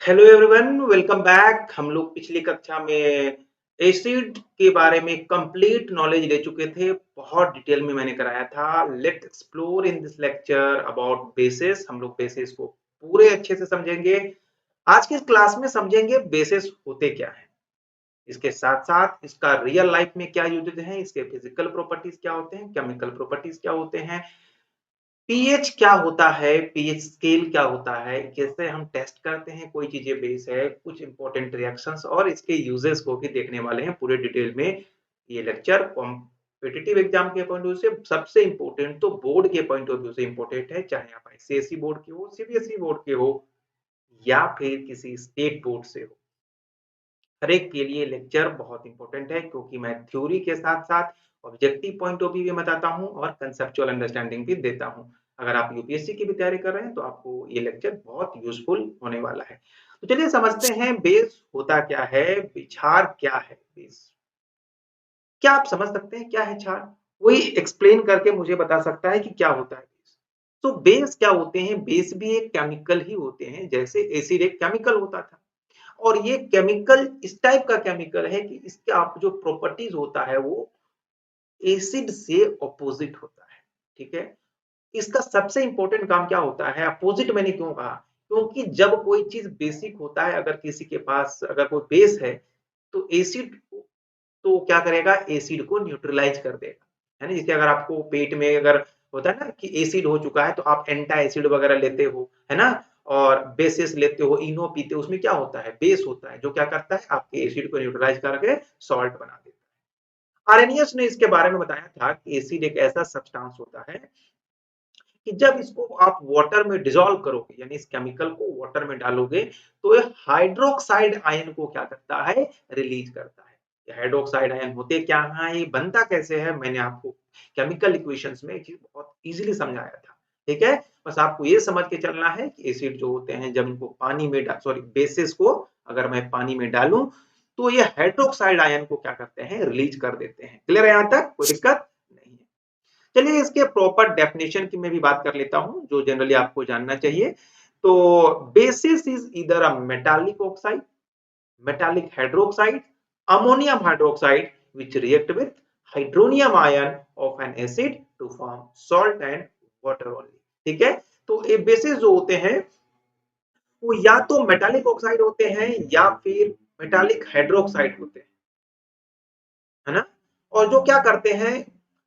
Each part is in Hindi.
Hello everyone, welcome back. हम लोग पिछली कक्षा में एसिड के बारे में कंप्लीट नॉलेज ले चुके थे। बहुत डिटेल में मैंने कराया था। Let explore in this lecture about bases. हम लोग बेसिस को पूरे अच्छे से समझेंगे। आज की क्लास में समझेंगे बेसिस होते क्या है, इसके साथ साथ इसका रियल लाइफ में क्या यूजेज हैं, इसके फिजिकल प्रॉपर्टीज क्या होते हैं, केमिकल प्रॉपर्टीज क्या होते हैं, पीएच क्या होता है, पीएच स्केल क्या होता है, कैसे हम टेस्ट करते हैं कोई चीजें बेस है, कुछ इंपॉर्टेंट रिएक्शंस और इसके यूजेस को भी देखने वाले हैं पूरे डिटेल में। ये लेक्चर कॉम्पिटिटिव एग्जाम के पॉइंट ऑफ व्यू से सबसे इंपॉर्टेंट तो बोर्ड के पॉइंट ऑफ व्यू से इंपॉर्टेंट है, चाहे आप आईसीएसई बोर्ड के हो, सीबीएसई बोर्ड के हो या फिर किसी स्टेट बोर्ड से हो। हर एक के लिए लेक्चर बहुत इंपॉर्टेंट है क्योंकि मैं थ्योरी के साथ साथ ऑब्जेक्टिव पॉइंट ऑफ व्यू भी बताता हूं और कंसेप्चुअल अंडरस्टैंडिंग भी देता हूं। अगर आप यूपीएससी की भी तैयारी कर रहे हैं तो आपको ये लेक्चर बहुत यूजफुल होने वाला है। तो चलिए समझते हैं बेस होता क्या है, क्षार क्या है। बेस क्या आप समझ सकते हैं क्या है क्षार? कोई एक्सप्लेन करके मुझे बता सकता है कि क्या होता है बेस? तो बेस क्या होते हैं? बेस भी एक केमिकल ही होते हैं, जैसे एसिड एक केमिकल होता था। और ये केमिकल इस टाइप का केमिकल है कि इसका आप जो प्रॉपर्टीज होता है वो एसिड से ऑपोजिट होता है। ठीक है, इसका सबसे इंपॉर्टेंट काम क्या होता है? अपोजिट मैंने क्यों कहा? क्योंकि जब कोई चीज बेसिक होता है, अगर किसी के पास अगर कोई बेस है तो एसिड तो क्या करेगा, एसिड को न्यूट्रलाइज कर देगा। है ना, जैसे अगर आपको पेट में अगर होता है ना कि एसिड हो चुका है तो आप एंटा एसिड वगैरह लेते हो, है ना, और बेसिस लेते हो, इनो पीते हो, उसमें क्या होता है, बेस होता है जो क्या करता है आपके एसिड को न्यूट्रलाइज करके सॉल्ट बना देता है। आर्रेनियस ने इसके बारे में बताया था कि एसिड एक ऐसा सब्सटेंस होता है कि जब इसको आप वाटर में डिसॉल्व करोगे, यानी इस केमिकल को वाटर में डालोगे, तो ये हाइड्रोक्साइड आयन को क्या करता है, रिलीज करता है। ये हाइड्रोक्साइड आयन होते क्या है, ये बनता कैसे है, मैंने आपको केमिकल इक्वेशंस में एक चीज बहुत इजीली समझाया था। ठीक है, बस आपको ये समझ के चलना है कि एसिड जो होते हैं जब इनको पानी में सॉरी बेसिस को अगर मैं पानी में डालूं तो ये हाइड्रोक्साइड आयन को क्या करते हैं, रिलीज कर देते हैं। क्लियर है, यहां तक कोई दिक्कत नहीं है? चलिए इसके प्रॉपर डेफिनेशन की मैं भी बात कर लेता हूं जो जनरली आपको जानना चाहिए। तो basis is either a metallic oxide, metallic hydroxide, ammonium hydroxide which react with hydronium ion of an acid to form salt and water only। ठीक है, तो ये बेसिस जो होते हैं वो या तो मेटालिक ऑक्साइड होते हैं या फिर मेटालिक हाइड्रोक्साइड होते हैं, है ना। और जो क्या करते हैं,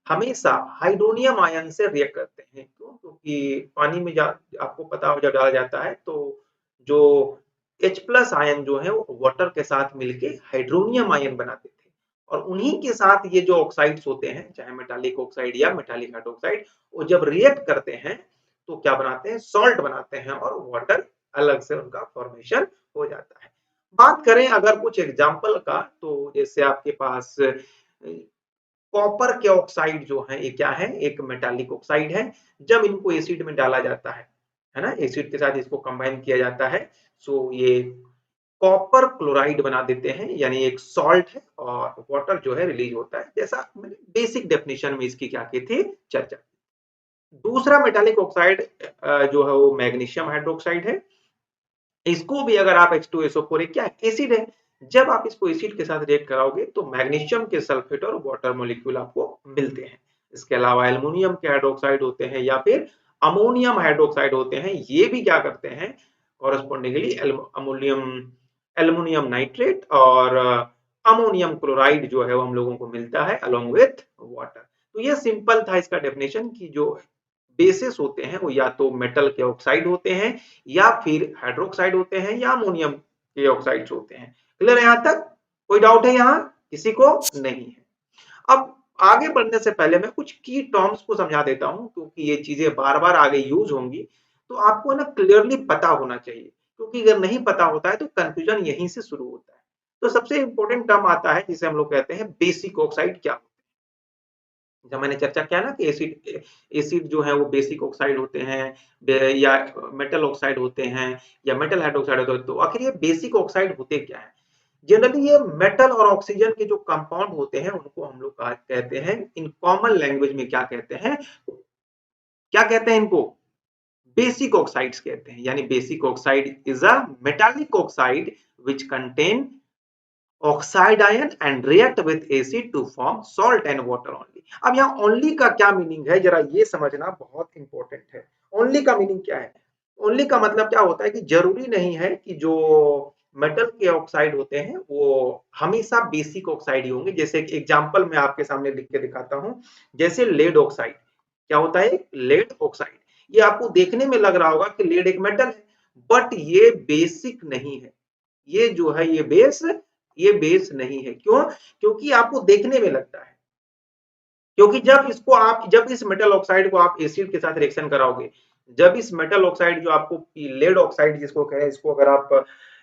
हमेशा हाइड्रोनियम आयन से रिएक्ट करते हैं। क्यों? क्योंकि पानी में आपको पता हो जब डाला जाता है तो जो H प्लस आयन जो है वो वाटर के साथ मिलके हाइड्रोनियम आयन बनाते थे, और उन्हीं के साथ ये जो ऑक्साइड्स होते हैं, चाहे मेटालिक ऑक्साइड या मेटालिक हाइड्रोक्साइड, वो जब रिएक्ट करते हैं तो क्या बनाते हैं, सॉल्ट बनाते हैं और वाटर अलग से उनका फॉर्मेशन हो जाता है। बात करें अगर कुछ एग्जाम्पल का, तो जैसे आपके पास कॉपर के ऑक्साइड जो है ये क्या है, एक मेटालिक ऑक्साइड है। जब इनको एसिड में डाला जाता है ना, एसिड के साथ इसको कंबाइन किया जाता है, सो ये कॉपर क्लोराइड बना देते हैं, यानी एक सॉल्ट है और वाटर जो है रिलीज होता है, जैसा मैंने बेसिक डेफिनेशन में इसकी क्या की थी चर्चा। दूसरा मेटालिक ऑक्साइड जो है वो मैग्नीशियम हाइड्रोक्साइड है। इसको भी अगर आप H2SO4 क्या एसिड है, जब आप इसको एसिड के साथ रिएक्ट कराओगे तो मैग्नीशियम के सल्फेट और वाटर मॉलिक्यूल आपको मिलते हैं। इसके अलावा एल्युमिनियम के हाइड्रोक्साइड होते हैं या फिर अमोनियम हाइड्रोक्साइड होते हैं, ये भी क्या करते हैं, कॉरेस्पॉन्डिंगली अमोनियम एल्युमिनियम नाइट्रेट और अमोनियम क्लोराइड जो है वो हम लोगों को मिलता है अलोंग विथ वाटर। तो ये सिंपल था इसका डेफिनेशन कि जो बेसिस होते हैं वो या तो मेटल के ऑक्साइड होते हैं या फिर हाइड्रोक्साइड होते हैं या अमोनियम के ऑक्साइड्स होते हैं। क्लियर है, यहां तक कोई डाउट है यहाँ किसी को? नहीं है। अब आगे बढ़ने से पहले मैं कुछ की टर्म्स को समझा देता हूं क्योंकि ये चीजें बार बार आगे यूज होंगी, तो आपको ना क्लियरली पता होना चाहिए, क्योंकि अगर नहीं पता होता है तो कंफ्यूजन यहीं से शुरू होता है। तो सबसे इंपॉर्टेंट टर्म आता है जिसे हम लोग कहते हैं बेसिक ऑक्साइड। क्या, जब मैंने चर्चा किया ना कि एसिड एसिड जो है वो बेसिक ऑक्साइड होते हैं या मेटल ऑक्साइड होते हैं या मेटल हाइड्रोक्साइड होते हैं, तो आखिर ये बेसिक ऑक्साइड होते क्या है? जनरली ये मेटल और ऑक्सीजन के जो कंपाउंड होते हैं उनको हम लोग कहते हैं, इन कॉमन लैंग्वेज में क्या कहते हैं, क्या कहते हैं इनको, बेसिक ऑक्साइड्स कहते हैं। यानी basic oxide is a metallic oxide which contain oxide ion and react with acid to form salt and water only. अब यहाँ ओनली का क्या मीनिंग है, जरा ये समझना बहुत इंपॉर्टेंट है। ओनली का मीनिंग क्या है? ओनली का मतलब क्या होता है कि जरूरी नहीं है कि जो मेटल के ऑक्साइड होते हैं वो हमेशा बेसिक ऑक्साइड ही होंगे। जैसे एक एग्जांपल मैं आपके सामने लिख के दिखाता हूँ। जैसे लेड ऑक्साइड, क्या होता है? Lead oxide. ये आपको देखने में लग रहा होगा कि लेड एक मेटल है, बट ये बेसिक नहीं है। ये जो है ये बेस नहीं है। क्यों? क्योंकि आपको देखने में लगता है। क्योंकि जब इस मेटल ऑक्साइड को आप एसिड के साथ रिएक्शन कराओगे, जब इस मेटल ऑक्साइड जो आपको लेड ऑक्साइड जिसको कह रहे हैं,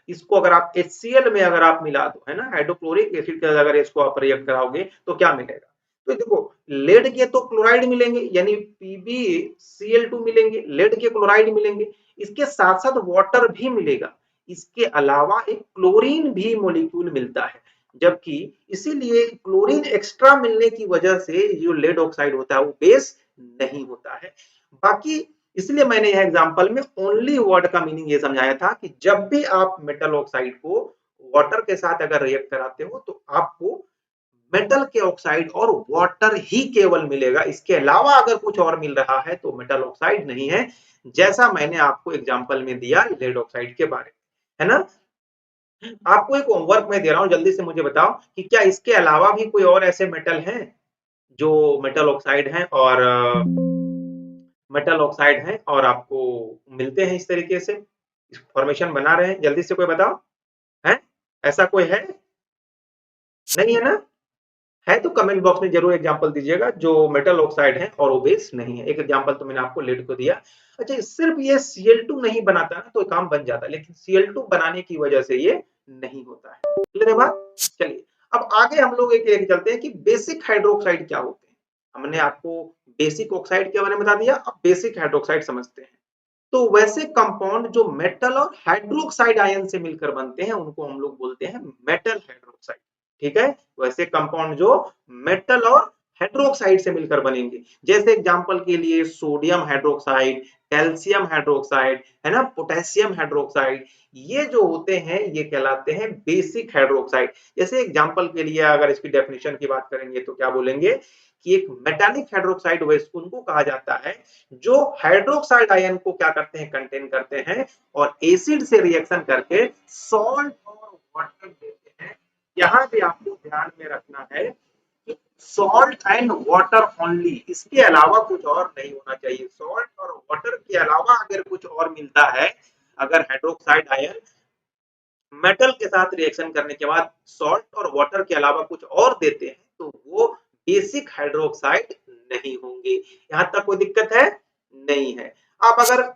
इसको अगर आप HCl में अगर आप मिला दो, है ना, हाइड्रोक्लोरिक एसिड के साथ अगर इसको आप रिएक्ट कराओगे तो क्या मिलेगा? तो देखो, लेड के तो क्लोराइड मिलेंगे, यानी PbCl2 मिलेंगे, लेड के क्लोराइड मिलेंगे, इसके साथ साथ वाटर भी मिलेगा, इसके अलावा एक क्लोरीन भी मोलिक्यूल मिलता है। जबकि इसीलिए क्लोरीन एक्स्ट्रा मिलने की वजह से जो लेड ऑक्साइड होता है वो बेस नहीं होता है। बाकी इसलिए मैंने यह एग्जांपल में ओनली वर्ड का मीनिंग ये समझाया था कि जब भी आप मेटल ऑक्साइड को वाटर के साथ अगर रिएक्ट कराते हो तो आपको मेटल के ऑक्साइड और वाटर ही केवल मिलेगा। इसके अलावा अगर कुछ और मिल रहा है तो मेटल ऑक्साइड नहीं है, जैसा मैंने आपको एग्जांपल में दिया लेड ऑक्साइड के बारे में, है ना। आपको एक होमवर्क में दे रहा हूं, जल्दी से मुझे बताओ कि क्या इसके अलावा भी कोई और ऐसे मेटल हैं जो मेटल ऑक्साइड हैं और आपको मिलते हैं इस तरीके से, फॉर्मेशन बना रहे हैं? जल्दी से कोई बताओ, है ऐसा कोई है? नहीं है ना? है तो कमेंट बॉक्स में जरूर एग्जांपल दीजिएगा जो मेटल ऑक्साइड है और वो बेस नहीं है। एक एग्जांपल तो मैंने आपको लेड को दिया। अच्छा, सिर्फ ये Cl2 नहीं बनाता ना तो काम बन जाता, लेकिन Cl2 बनाने की वजह से ये नहीं होता है। क्लियर है बात? चलिए, अब आगे हम लोग एक एक चलते हैं कि बेसिक हाइड्रोक्साइड क्या होते हैं। हमने आपको बेसिक ऑक्साइड के बारे में बता दिया, अब बेसिक हाइड्रोक्साइड समझते हैं। तो वैसे कंपाउंड जो मेटल और हाइड्रोक्साइड आयन से मिलकर बनते हैं उनको हम लोग बोलते हैं मेटल हाइड्रोक्साइड। ठीक है? वैसे कंपाउंड जो मेटल और हाइड्रोक्साइड से मिलकर बनेंगे, जैसे एग्जांपल के लिए सोडियम हाइड्रोक्साइड, कैल्शियम हाइड्रोक्साइड, है ना, पोटेशियम हाइड्रोक्साइड, ये जो होते हैं ये कहलाते हैं बेसिक हाइड्रोक्साइड। जैसे एग्जांपल के लिए अगर इसकी डेफिनेशन की बात करेंगे तो क्या बोलेंगे कि एक मेटालिक हाइड्रोक्साइड उनको कहा जाता है जो हाइड्रोक्साइड आयन को क्या करते हैं, कंटेन करते हैं और एसिड से रिएक्शन करके सॉल्ट और वाटर देते हैं। यहाँ पे आपको ध्यान में रखना है कि सॉल्ट एंड वाटर ओनली, इसके अलावा कुछ और नहीं होना चाहिए। सॉल्ट और वाटर के अलावा अगर कुछ और मिलता है, अगर हाइड्रोक्साइड आयन मेटल के साथ रिएक्शन करने के बाद सॉल्ट और वाटर के अलावा कुछ और देते हैं तो वो बेसिक हाइड्रोक्साइड नहीं होंगे। यहां तक कोई दिक्कत है? नहीं है। अब अगर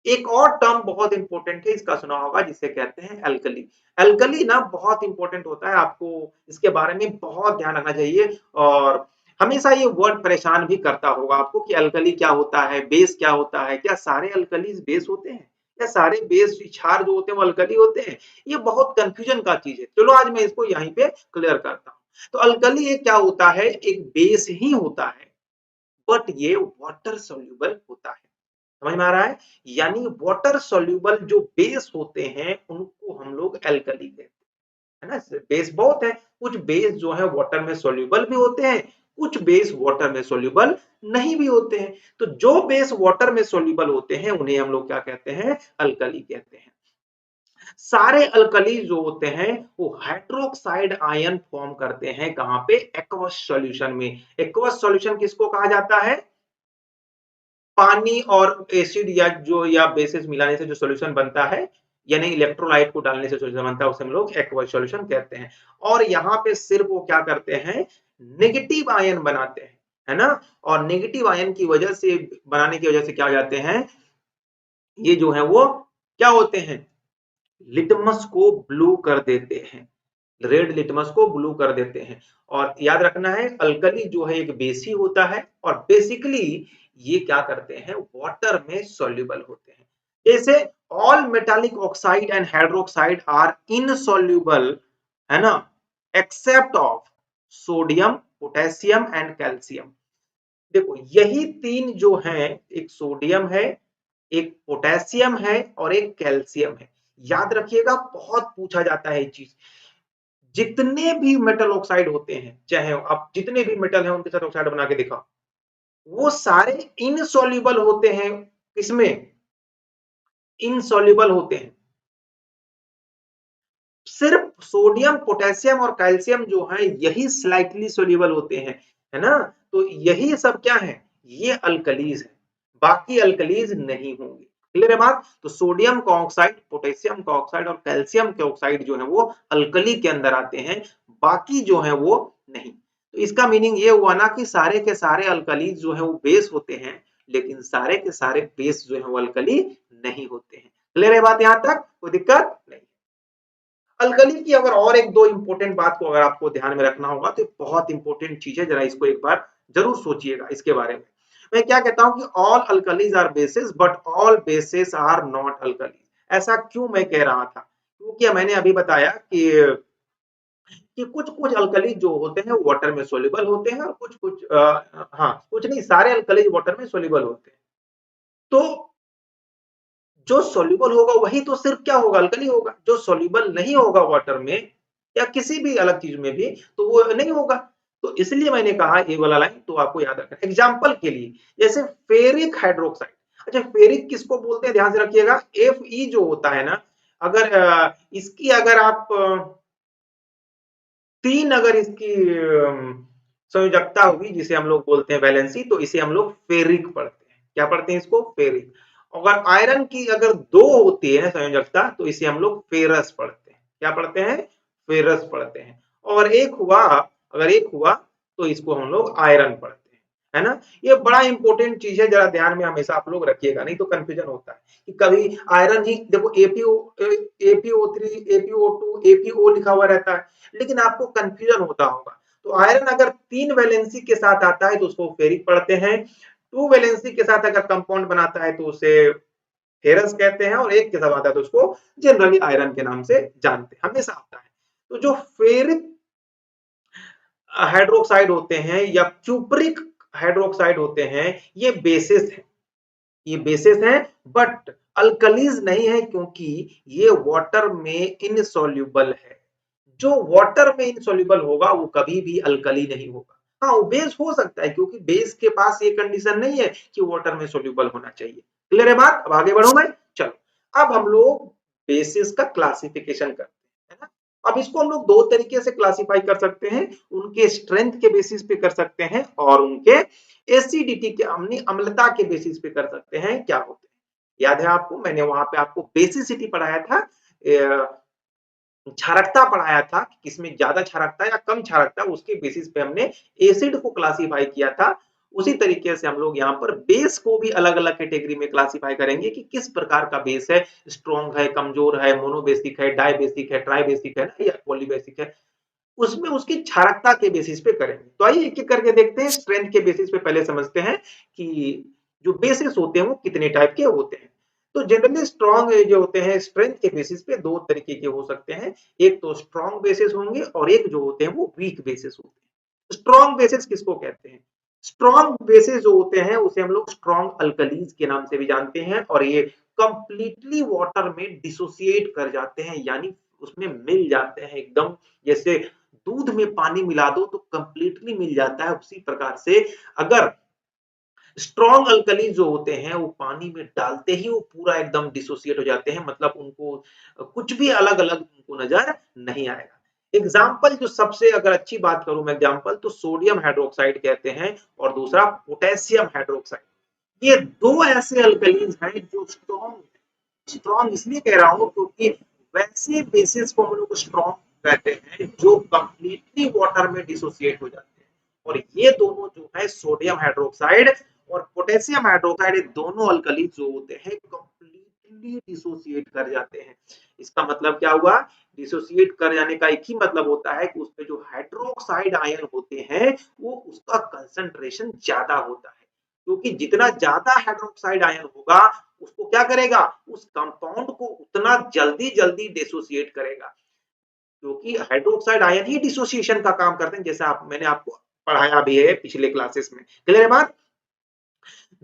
एक और टर्म बहुत इंपॉर्टेंट है, इसका सुना होगा, जिसे कहते हैं अल्कली। अल्कली ना बहुत इंपॉर्टेंट होता है, आपको इसके बारे में बहुत ध्यान रखना चाहिए। और हमेशा ये वर्ड परेशान भी करता होगा आपको कि अल्कली क्या होता है, बेस क्या होता है, क्या सारे अल्कलीज बेस होते हैं, या सारे बेस क्षार जो होते हैं वो अल्कली होते हैं? ये बहुत कंफ्यूजन का चीज है। चलो आज मैं इसको यहीं पे क्लियर करता हूँ। तो अल्कली ये क्या होता है? एक बेस ही होता है, बट ये वाटर सोल्यूबल होता है। समझ में आ रहा है? यानी वाटर सोल्यूबल जो बेस होते हैं उनको हम लोग एल्कली कहते हैं, है ना। बेस बहुत है, कुछ बेस जो है वाटर में सोल्यूबल भी होते हैं, कुछ बेस वाटर में सोल्यूबल नहीं भी होते हैं। तो जो बेस वाटर में सोल्यूबल होते हैं उन्हें हम लोग क्या कहते हैं? अल्कली कहते हैं। सारे अल्कली जो होते हैं वो हाइड्रोक्साइड आयन फॉर्म करते हैं, कहां पे? एक्वस सॉल्यूशन में। एक्वस सॉल्यूशन किसको कहा जाता है? पानी और एसिड या बेसिस मिलाने से जो सॉल्यूशन बनता है, यानी इलेक्ट्रोलाइट को डालने से सॉल्यूशन बनता है, उसे हम लोग एक्वस सॉल्यूशन कहते हैं। और यहाँ पे सिर्फ वो क्या करते हैं? नेगेटिव आयन बनाते हैं, है ना। और नेगेटिव आयन की वजह से, बनाने की वजह से क्या हो जाते हैं, ये जो है वो क्या होते हैं? लिटमस को ब्लू कर देते हैं, रेड लिटमस को ब्लू कर देते हैं। और याद रखना है, अल्कली जो है एक बेसी होता है और बेसिकली ये क्या करते हैं? वाटर में सॉल्युबल होते हैं। जैसे all metallic oxide and hydroxide are insoluble, है ना, except of sodium, potassium and calcium. देखो, यही तीन जो हैं, एक सोडियम है, एक पोटेशियम है और एक कैल्शियम है। याद रखिएगा, बहुत पूछा जाता है ये चीज। जितने भी मेटल ऑक्साइड होते हैं, चाहे आप जितने भी मेटल हैं उनके साथ ऑक्साइड बना के दिखाओ, वो सारे इनसॉल्युबल होते हैं। किसमें? इनसॉल्युबल होते हैं। सिर्फ सोडियम, पोटेशियम और कैल्शियम जो है यही स्लाइटली सोल्यूबल होते हैं, है ना। तो यही सब क्या है? ये अल्कलीज है, बाकी अल्कलीज नहीं होंगे। क्लियर है बात? तो सोडियम का ऑक्साइड, पोटेशियम का ऑक्साइड और कैल्शियम के ऑक्साइड जो है वो अल्कली के अंदर आते हैं, बाकी जो है वो नहीं। तो इसका मीनिंग ये हुआ ना कि सारे के सारे अल्कलीज जो है वो बेस होते हैं, लेकिन सारे के सारे बेस जो है वो अल्कली नहीं होते हैं। क्लियर है बात? यहां तक कोई दिक्कत नहीं। अलकली की अगर और एक दो इंपॉर्टेंट बात को अगर आपको ध्यान में रखना होगा तो बहुत इंपॉर्टेंट चीज है, जरा इसको एक बार जरूर सोचिएगा इसके बारे में। मैं क्या कहता हूं कि all alkalies are bases but all bases are not alkalies. ऐसा क्यों मैं कह रहा था? क्योंकि मैंने अभी बताया कि कुछ कुछ अल्कली जो होते हैं वाटर में सोल्यूबल होते हैं और कुछ कुछ हाँ, कुछ नहीं, सारे अल्कलीज वाटर में सोल्यूबल होते हैं। तो जो सॉल्युबल होगा वही तो सिर्फ क्या होगा? अल्कली होगा। जो सॉल्युबल नहीं होगा वाटर में या किसी भी अलग चीज में भी, तो वो नहीं होगा। तो इसलिए मैंने कहा ये वाला लाइन तो आपको याद रखना। एग्जांपल के लिए जैसे फेरिक हाइड्रोक्साइड। अच्छा, फेरिक किसको बोलते हैं ध्यान से रखिएगा। Fe जो होता है ना, अगर इसकी अगर आप तीन अगर इसकी संयोजकता होगी जिसे हम लोग बोलते हैं वैलेंसी, तो इसे हम लोग फेरिक पढ़ते हैं। क्या पढ़ते हैं इसको? फेरिक। अगर आयरन की अगर दो होती है संयोजकता तो इसे हम लोग फेरस पढ़ते हैं। क्या पढ़ते हैं? फेरस पढ़ते हैं। और एक हुआ, अगर एक हुआ तो इसको हम लोग आयरन पढ़ते हैं, है ना। ये बड़ा इंपॉर्टेंट चीज है, जरा ध्यान में हमेशा आप लोग रखिएगा, नहीं तो कंफ्यूजन होता है कि कभी आयरन ही देखो, APO3, APO2, APO लिखा हुआ रहता है, लेकिन आपको कंफ्यूजन होता होगा। तो आयरन अगर तीन वैलेंसी के साथ आता है तो उसको फेरिक पढ़ते हैं। टू वैलेंसी के साथ अगर कंपाउंड बनाता है तो उसे फेरस कहते हैं, और एक के साथ आता है तो उसको जनरली आयरन के नाम से जानते हैं, हमेशा आता है। तो जो फेरिक हाइड्रोक्साइड होते हैं या क्यूप्रिक हाइड्रोक्साइड होते हैं, ये बेसिस है, ये बेसिस है, बट अल्कलीज नहीं है, क्योंकि ये वाटर में इनसॉल्युबल है। जो वाटर में इनसॉल्युबल होगा वो कभी भी अल्कली नहीं होगा। हाँ, वो बेस हो सकता है, क्योंकि बेस के पास ये कंडीशन नहीं है कि वाटर में सोल्यूबल होना चाहिए। क्लियर है बात? अब आगे बढ़ू मैं। चलो, अब हम लोग बेसिस का क्लासिफिकेशन करते हैं, है ना। अब इसको हम लोग दो तरीके से क्लासिफाई कर सकते हैं। उनके स्ट्रेंथ के बेसिस पे कर सकते हैं और उनके एसिडिटी के, अम्लता के बेसिस पे कर सकते हैं। क्या होते हैं? याद है आपको, मैंने वहां पे आपको बेसिसिटी पढ़ाया था, क्षारकता पढ़ाया था कि किसमें ज्यादा क्षारकता या कम क्षारकता, उसके बेसिस पे हमने एसिड को क्लासिफाई किया था। उसी तरीके से हम लोग यहाँ पर बेस को भी अलग अलग कैटेगरी में क्लासिफाई करेंगे कि किस प्रकार का बेस है, स्ट्रॉन्ग है, कमजोर है, मोनोबेसिक है, डाइबेसिक है, ट्राइबेसिक है ना, या पॉलीबेसिक है। उसमें उसकी क्षारकता के बेसिस पे करेंगे। तो आइए एक एक करके देखते हैं। स्ट्रेंथ के बेसिस पे पहले समझते हैं कि जो बेसिस होते हैं वो कितने टाइप के होते हैं। तो जनरली स्ट्रॉन्ग जो होते हैं स्ट्रेंथ के बेसिस पे दो तरीके के हो सकते हैं। एक तो स्ट्रॉन्ग बेसिस होंगे और एक जो होते हैं वो वीक बेसिस होते हैं। स्ट्रॉन्ग बेसिस किसको कहते हैं? स्ट्रॉन्ग बेसिस जो होते हैं उसे हम लोग स्ट्रॉन्ग अल्कलीज के नाम से भी जानते हैं, और ये कंप्लीटली वाटर में डिसोसिएट कर जाते हैं, यानी उसमें मिल जाते हैं एकदम। जैसे दूध में पानी मिला दो तो कंप्लीटली मिल जाता है, उसी प्रकार से अगर स्ट्रॉन्ग अल्कली जो होते हैं वो पानी में डालते ही वो पूरा एकदम डिसोसिएट हो जाते हैं, मतलब उनको कुछ भी अलग अलग उनको नजर नहीं आएगा। एग्जाम्पल जो सबसे अगर अच्छी बात करूं मैं, एग्जाम्पल तो सोडियम हाइड्रोक्साइड कहते हैं और दूसरा पोटेशियम हाइड्रोक्साइड। ये दो ऐसे अल्कलीज हैं जो स्ट्रॉन्ग, स्ट्रॉन्ग इसलिए कह रहा हूं क्योंकि वैसे बेसिस को हम लोग स्ट्रॉन्ग कहते हैं जो कंप्लीटली वाटर में डिसोसिएट हो जाते हैं। और ये दोनों जो है सोडियम हाइड्रोक्साइड और पोटेशियम हाइड्रोक्साइड, ये दोनों अल्कली जो होते हैं कंप्लीटली डिसोसिएट कर जाते हैं। इसका मतलब क्या हुआ? डिसोसिएट कर जाने का एक ही मतलब होता है कि उसमें जो हाइड्रोक्साइड आयन होते हैं वो उसका कंसंट्रेशन ज्यादा होता है, क्योंकि जितना ज्यादा हाइड्रोक्साइड आयन होगा उसको क्या करेगा? उस कंपाउंड को उतना जल्दी जल्दी डिसोसिएट करेगा, क्योंकि हाइड्रोक्साइड आयन ही डिसोसिएशन का काम करते हैं, जैसा मैंने आपको पढ़ाया भी है पिछले क्लासेस में। क्लियर है बात?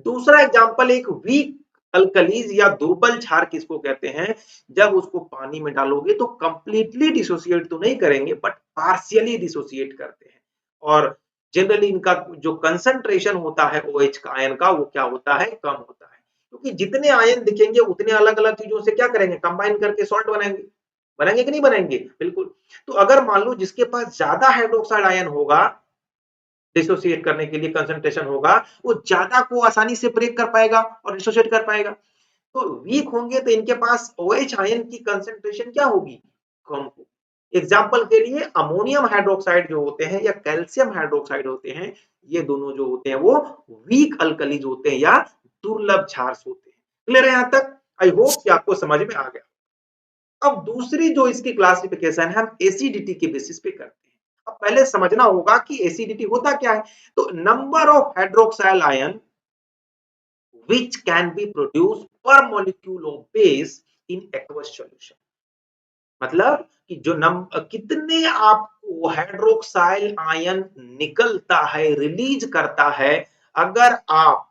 दूसरा एग्जांपल एक वीक अल्कलीज या दुर्बल क्षार किसको कहते हैं? जब उसको पानी में डालोगे तो कंप्लीटली डिसोसिएट तो नहीं करेंगे बट पार्शियली डिसोसिएट करते हैं। और जनरली इनका जो कंसंट्रेशन होता है OH का आयन का वो क्या होता है? कम होता है। क्योंकि जितने आयन दिखेंगे उतने अलग-अलग चीजों से क्या करेंगे? कंबाइन करके सॉल्ट बनाएंगे। बनाएंगे कि नहीं बनाएंगे? बिल्कुल। तो अगर मान लो जिसके पास ज्यादा हाइड्रोक्साइड आयन होगा डिसोसिएट करने के लिए कंसंट्रेशन होगा, वो ज्यादा को आसानी से ब्रेक कर पाएगा और डिसोसिएट कर पाएगा। तो वीक होंगे तो इनके पास OH आयन की कंसंट्रेशन क्या होगी? कम होगी। एग्जाम्पल के लिए अमोनियम हाइड्रोक्साइड जो होते हैं या कैल्शियम हाइड्रोक्साइड होते हैं, ये दोनों जो होते हैं वो वीक अल्कलीज होते हैं या दुर्लभ क्षार होते हैं। क्लियर है यहां तक? आई होप कि आपको समझ में आ गया। अब दूसरी जो इसकी क्लासिफिकेशन है हम एसिडिटी के बेसिस पे करते हैं। अब पहले समझना होगा कि एसिडिटी होता क्या है। तो number of hydroxyl ion which can be produced per molecule of base in aqueous solution। मतलब कि जो कितने आपको हाइड्रोक्साइल आयन निकलता है, रिलीज करता है अगर आप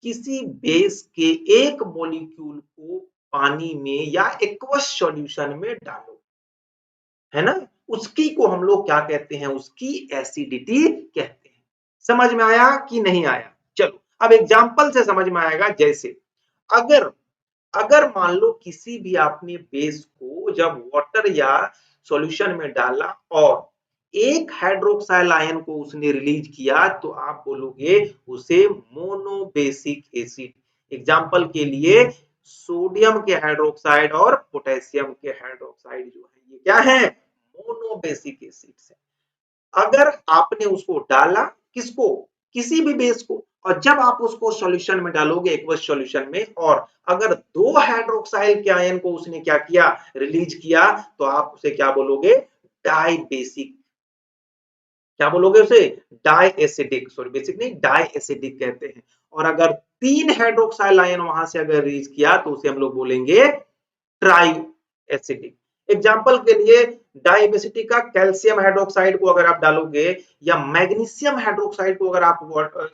किसी बेस के एक मॉलिक्यूल को पानी में या एक्वस सॉल्यूशन में डालो, है ना? उसकी को हम लोग क्या कहते हैं? उसकी एसिडिटी कहते हैं। समझ में आया कि नहीं आया? चलो अब एग्जांपल से समझ में आएगा। जैसे अगर अगर मान लो किसी भी आपने बेस को जब वाटर या सॉल्यूशन में डाला और एक हाइड्रोक्साइल आयन को उसने रिलीज किया तो आप बोलोगे उसे मोनोबेसिक एसिड। एग्जांपल के लिए सोडियम के हाइड्रोक्साइड और पोटेशियम के हाइड्रोक्साइड जो है ये क्या है? मोनोबेसिक एसिड है। अगर आपने उसको डाला किसको? किसी भी बेस को, और जब आप उसको सॉल्यूशन में डालोगे एक्वस सॉल्यूशन में और अगर दो हाइड्रोक्साइल के आयन को उसने क्या किया? रिलीज किया, तो आप उसे क्या बोलोगे? Dibasic. क्या बोलोगे उसे? Diacidic. सॉरी बेसिक नहीं, डाई एसिडिक कहते हैं। और अगर तीन हाइड्रोक्साइल आयन वहां से अगर रिलीज किया तो उसे हम लोग बोलेंगे ट्राई एसिडिक। एग्जाम्पल के लिए डाइबेसिटी का कैल्शियम हाइड्रोक्साइड को अगर आप डालोगे या मैग्नीशियम हाइड्रोक्साइड को अगर आप